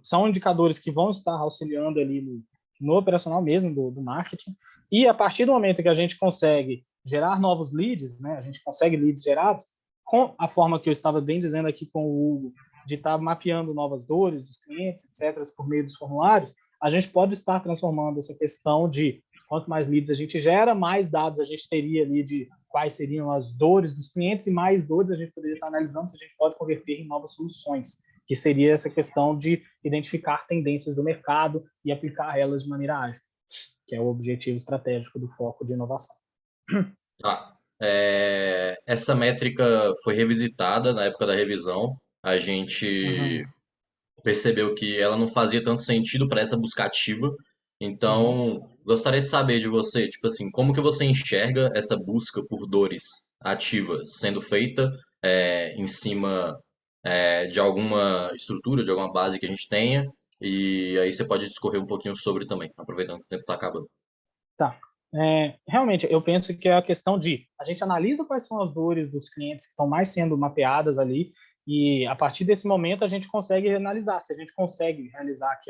Speaker 1: são indicadores que vão estar auxiliando ali no operacional mesmo do marketing, e a partir do momento que a gente consegue gerar novos leads, né, a gente consegue leads gerados, com a forma que eu estava bem dizendo aqui com o Hugo, de estar mapeando novas dores dos clientes, etc., por meio dos formulários, a gente pode estar transformando essa questão de quanto mais leads a gente gera, mais dados a gente teria ali de quais seriam as dores dos clientes e mais dores a gente poderia estar analisando se a gente pode converter em novas soluções, que seria essa questão de identificar tendências do mercado e aplicar elas de maneira ágil, que é o objetivo estratégico do foco de inovação.
Speaker 2: Tá. Essa métrica foi revisitada na época da revisão. A gente percebeu que ela não fazia tanto sentido para essa busca ativa. Então, gostaria de saber de você, tipo assim, como que você enxerga essa busca por dores ativa sendo feita em cima de alguma estrutura, de alguma base que a gente tenha, e aí você pode discorrer um pouquinho sobre também, aproveitando que o tempo está acabando.
Speaker 1: Tá. Realmente, eu penso que é a questão de a gente analisa quais são as dores dos clientes que estão mais sendo mapeadas ali, e a partir desse momento a gente consegue analisar se a gente consegue realizar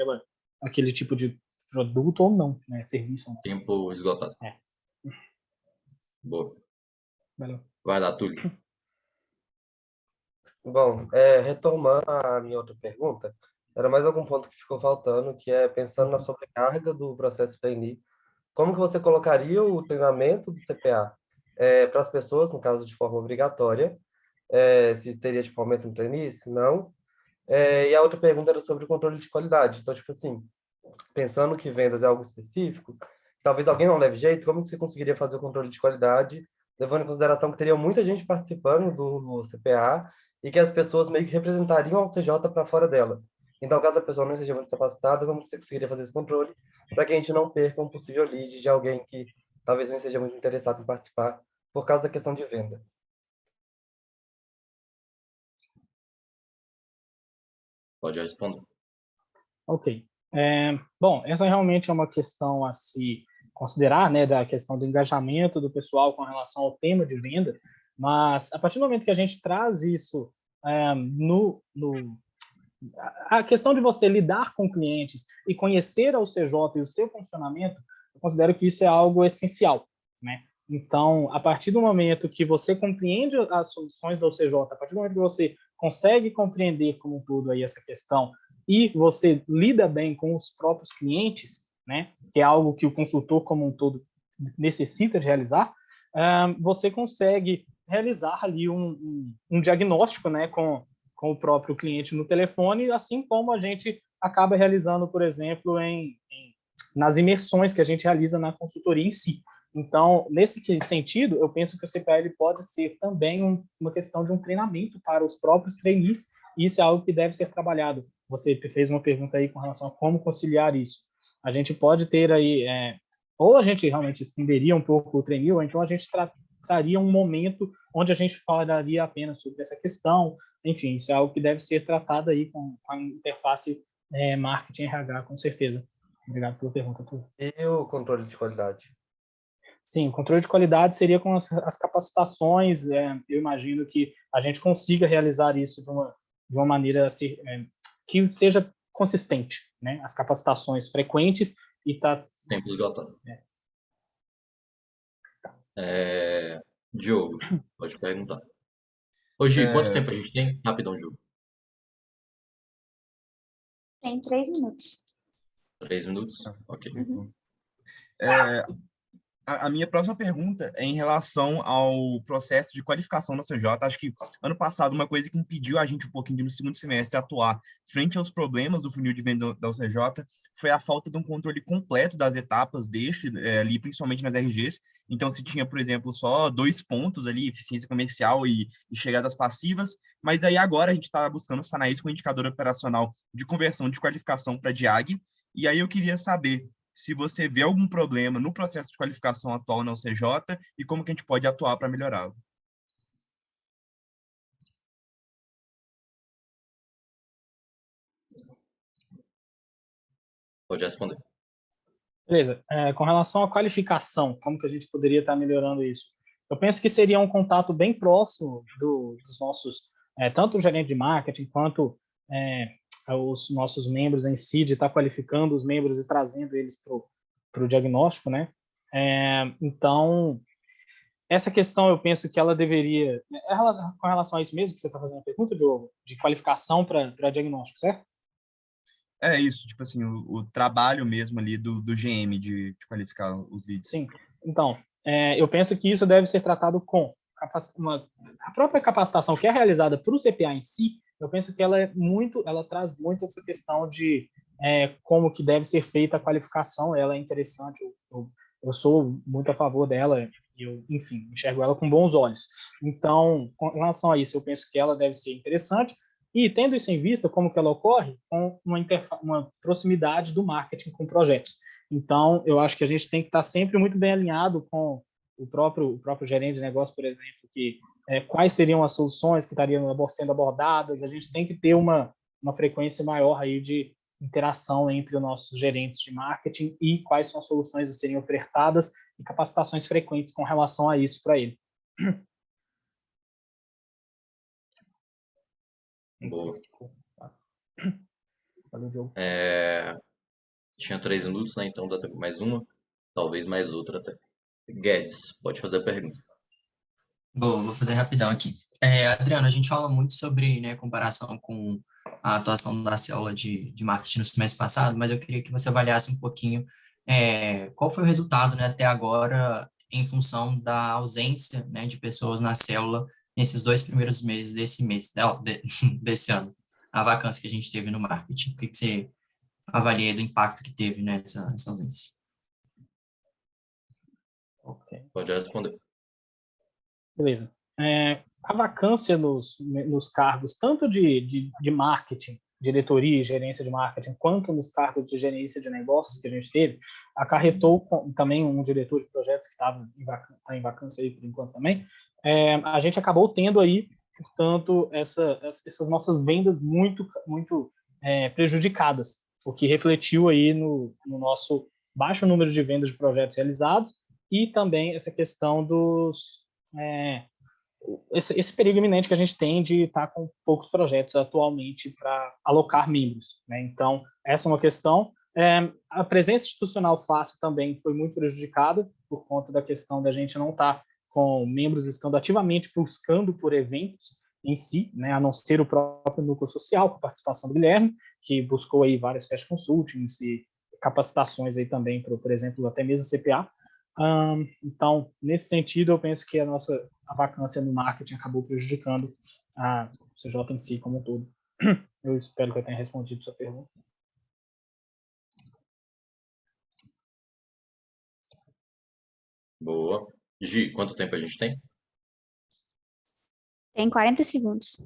Speaker 1: aquele tipo de produto ou não, né? Serviço ou não.
Speaker 2: Tempo esgotado. Boa.
Speaker 1: Valeu.
Speaker 2: Vai lá, Túlio.
Speaker 6: Bom, retomando a minha outra pergunta, era mais algum ponto que ficou faltando, que é pensando na sobrecarga do processo trainee, como que você colocaria o treinamento do CPA para as pessoas, no caso de forma obrigatória, se teria tipo aumento no trainee, se não. E a outra pergunta era sobre o controle de qualidade. Então, tipo assim, pensando que vendas é algo específico, talvez alguém não leve jeito, como que você conseguiria fazer o controle de qualidade, levando em consideração que teria muita gente participando do CPA e que as pessoas meio que representariam a UCJ para fora dela. Então, caso a pessoa não esteja muito capacitada, como você conseguiria fazer esse controle para que a gente não perca um possível lead de alguém que talvez não esteja muito interessado em participar por causa da questão de venda?
Speaker 2: Pode responder.
Speaker 1: Ok. Bom, essa realmente é uma questão a se considerar, né, da questão do engajamento do pessoal com relação ao tema de venda, mas a partir do momento que a gente traz isso a questão de você lidar com clientes e conhecer a UCJ e o seu funcionamento, eu considero que isso é algo essencial, né? Então, a partir do momento que você compreende as soluções da UCJ, a partir do momento que você consegue compreender como um todo aí essa questão e você lida bem com os próprios clientes, né, que é algo que o consultor como um todo necessita de realizar, você consegue realizar ali um diagnóstico, né, com o próprio cliente no telefone, assim como a gente acaba realizando, por exemplo, nas imersões que a gente realiza na consultoria em si. Então, nesse sentido, eu penso que o CPA ele pode ser também uma questão de um treinamento para os próprios trainees, e isso é algo que deve ser trabalhado. Você fez uma pergunta aí com relação a como conciliar isso. A gente pode ter aí, ou a gente realmente estenderia um pouco o trainee, ou então a gente traria um momento onde a gente falaria apenas sobre essa questão. Enfim, isso é algo que deve ser tratado aí com a interface marketing RH, com certeza. Obrigado pela pergunta, Arthur.
Speaker 6: E o controle de qualidade?
Speaker 1: Sim, o controle de qualidade seria com as capacitações. Eu imagino que a gente consiga realizar isso de uma maneira que seja consistente, né? As capacitações frequentes e tá...
Speaker 2: Tempo esgotado. Diogo, pode perguntar. Ô, Gi, quanto tempo a gente tem? Rapidão, Diogo.
Speaker 5: Tem 3 minutos.
Speaker 2: 3 minutos? Ok.
Speaker 5: Uhum.
Speaker 7: A minha próxima pergunta é em relação ao processo de qualificação da CJ. Acho que ano passado uma coisa que impediu a gente um pouquinho de, no segundo semestre atuar frente aos problemas do funil de venda da UCJ foi a falta de um controle completo das etapas ali, principalmente nas RGs. Então, se tinha, por exemplo, só 2 pontos ali, eficiência comercial e chegadas passivas, mas aí agora a gente está buscando sanar isso com o indicador operacional de conversão de qualificação para DIAG. E aí eu queria saber se você vê algum problema no processo de qualificação atual na UCJ e como que a gente pode atuar para melhorá-lo.
Speaker 2: Pode responder.
Speaker 1: Beleza. Com relação à qualificação, como que a gente poderia estar melhorando isso? Eu penso que seria um contato bem próximo dos nossos, tanto o gerente de marketing quanto os nossos membros em si, de estar qualificando os membros e trazendo eles para o diagnóstico, né? Então, essa questão eu penso que ela deveria... com relação a isso mesmo que você está fazendo a pergunta, Diogo, de qualificação para diagnóstico, certo?
Speaker 7: É isso, tipo assim, o trabalho mesmo ali do GM de qualificar os leads.
Speaker 1: Sim, então, eu penso que isso deve ser tratado com a própria capacitação que é realizada para o CPA em si. Eu penso que ela traz muito essa questão de como que deve ser feita a qualificação. Ela é interessante, eu sou muito a favor dela, eu, enfim, enxergo ela com bons olhos. Então, com relação a isso, eu penso que ela deve ser interessante. E, tendo isso em vista, como que ela ocorre? Com uma proximidade do marketing com projetos. Então, eu acho que a gente tem que estar sempre muito bem alinhado com o próprio gerente de negócio, por exemplo, que quais seriam as soluções que estariam sendo abordadas. A gente tem que ter uma frequência maior aí de interação entre os nossos gerentes de marketing e quais são as soluções a serem ofertadas e capacitações frequentes com relação a isso para ele.
Speaker 2: Boa.
Speaker 1: Valeu, Diogo.
Speaker 2: Tinha 3 minutos, né? Então dá tempo mais uma, talvez mais outra até. Guedes, pode fazer a pergunta.
Speaker 8: Bom, vou fazer rapidão aqui. Adriano, a gente fala muito sobre, né, comparação com a atuação da célula de marketing no semestre passado, mas eu queria que você avaliasse um pouquinho qual foi o resultado, né, até agora em função da ausência, né, de pessoas na célula nesses 2 primeiros meses desse ano, a vacância que a gente teve no marketing. O que você avalia do impacto que teve nessa ausência?
Speaker 1: Okay.
Speaker 2: Pode responder.
Speaker 1: Beleza. a vacância nos cargos, tanto de marketing, diretoria e gerência de marketing, quanto nos cargos de gerência de negócios que a gente teve, acarretou também um diretor de projetos que está em vacância aí por enquanto também, a gente acabou tendo aí, portanto, essas nossas vendas muito prejudicadas, o que refletiu aí no nosso baixo número de vendas de projetos realizados e também essa questão esse perigo iminente que a gente tem de estar com poucos projetos atualmente para alocar membros, né? Então, essa é uma questão. A presença institucional FACE também foi muito prejudicada por conta da questão da gente não estar com membros estando ativamente buscando por eventos em si, né? A não ser o próprio núcleo social, com a participação do Guilherme, que buscou aí várias fast consultings e capacitações aí também, por exemplo, até mesmo CPA. Então, nesse sentido, eu penso que a vacância no marketing acabou prejudicando a CJ em si como um todo. Eu espero que eu tenha respondido a sua pergunta.
Speaker 2: Boa. Gi, quanto tempo a gente tem?
Speaker 5: Tem 40 segundos.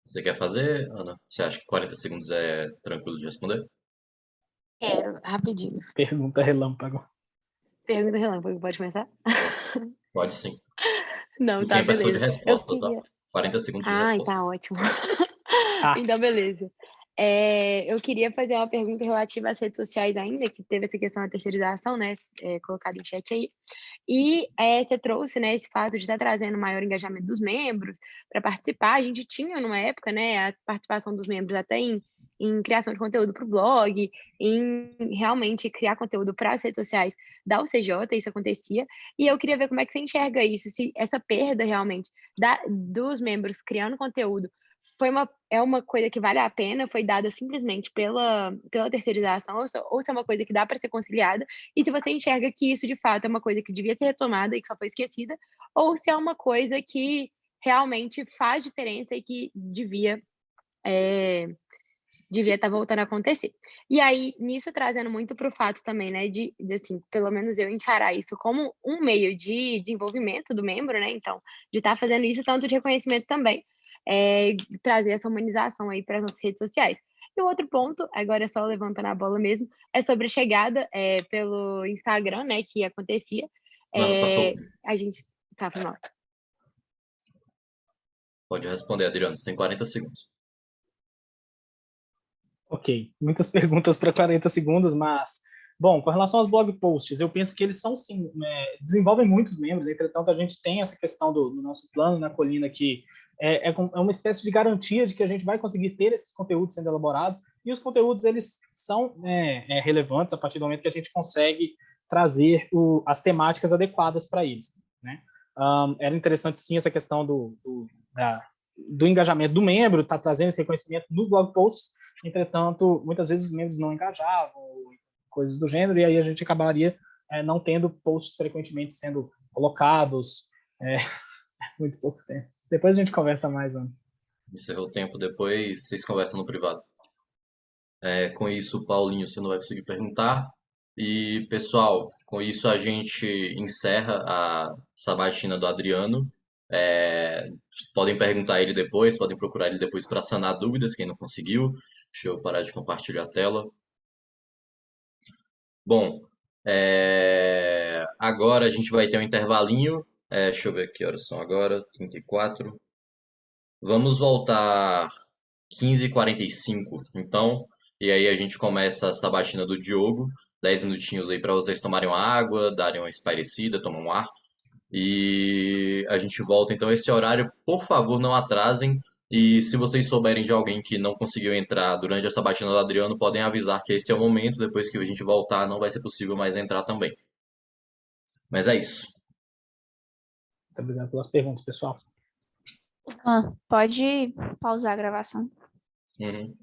Speaker 2: Você quer fazer, Ana? Você acha que 40 segundos é tranquilo de responder?
Speaker 12: Quero, rapidinho.
Speaker 1: Pergunta relâmpago.
Speaker 12: Pergunta relâmpago, pode começar?
Speaker 2: Pode sim.
Speaker 12: Não,
Speaker 2: O
Speaker 12: tá,
Speaker 2: tempo é só de
Speaker 12: beleza.
Speaker 2: resposta, tá? 40 segundos de
Speaker 12: Ai,
Speaker 2: resposta.
Speaker 12: tá ótimo. Então, beleza. Eu queria fazer uma pergunta relativa às redes sociais ainda, que teve essa questão da terceirização, né, colocada em chat aí. E você trouxe, né, esse fato de estar trazendo maior engajamento dos membros para participar. A gente tinha, numa época, né, a participação dos membros até em criação de conteúdo para o blog, em realmente criar conteúdo para as redes sociais da UCJ, isso acontecia. E eu queria ver como é que você enxerga isso, se essa perda realmente dos membros criando conteúdo é uma coisa que vale a pena, foi dada simplesmente pela terceirização, ou se é uma coisa que dá para ser conciliada, e se você enxerga que isso de fato é uma coisa que devia ser retomada e que só foi esquecida, ou se é uma coisa que realmente faz diferença e que devia estar voltando a acontecer. E aí, nisso trazendo muito para o fato também, né, de assim, pelo menos eu encarar isso como um meio de desenvolvimento do membro, né, então, de estar fazendo isso, tanto de reconhecimento também, trazer essa humanização aí para as nossas redes sociais. E o outro ponto, agora é só levantando a bola mesmo, é sobre a chegada pelo Instagram, né, que acontecia.
Speaker 2: Não, passou.
Speaker 12: A gente... Tá, foi mal.
Speaker 2: Pode responder, Adriano. Você tem 40 segundos.
Speaker 1: Ok, muitas perguntas para 40 segundos, mas, bom, com relação aos blog posts, eu penso que eles são, sim, desenvolvem muitos membros, entretanto, a gente tem essa questão do nosso plano na Colina, que é uma espécie de garantia de que a gente vai conseguir ter esses conteúdos sendo elaborados, e os conteúdos, eles são relevantes a partir do momento que a gente consegue trazer as temáticas adequadas para eles, né? Era interessante, sim, essa questão do engajamento do membro, tá trazendo esse reconhecimento nos blog posts. Entretanto, muitas vezes os membros não engajavam, coisas do gênero, e aí a gente acabaria não tendo posts frequentemente sendo colocados, muito pouco tempo. Depois a gente conversa mais, Ana.
Speaker 2: Encerrou o tempo, depois vocês conversam no privado. Com isso, Paulinho, você não vai conseguir perguntar. E, pessoal, com isso a gente encerra a sabatina do Adriano. Podem perguntar a ele depois, podem procurar ele depois para sanar dúvidas, quem não conseguiu. Deixa eu parar de compartilhar a tela. Bom, agora a gente vai ter um intervalinho. Deixa eu ver que horas são agora, 34. Vamos voltar 15h45, então, e aí a gente começa a sabatina do Diogo, 10 minutinhos aí para vocês tomarem uma água, darem uma espairecida, tomar um ar, e a gente volta então esse horário, por favor, não atrasem, e se vocês souberem de alguém que não conseguiu entrar durante a sabatina do Adriano, podem avisar que esse é o momento, depois que a gente voltar não vai ser possível mais entrar também. Mas é isso.
Speaker 1: Muito obrigado pelas perguntas, pessoal.
Speaker 5: Pode pausar a gravação.
Speaker 2: Uhum.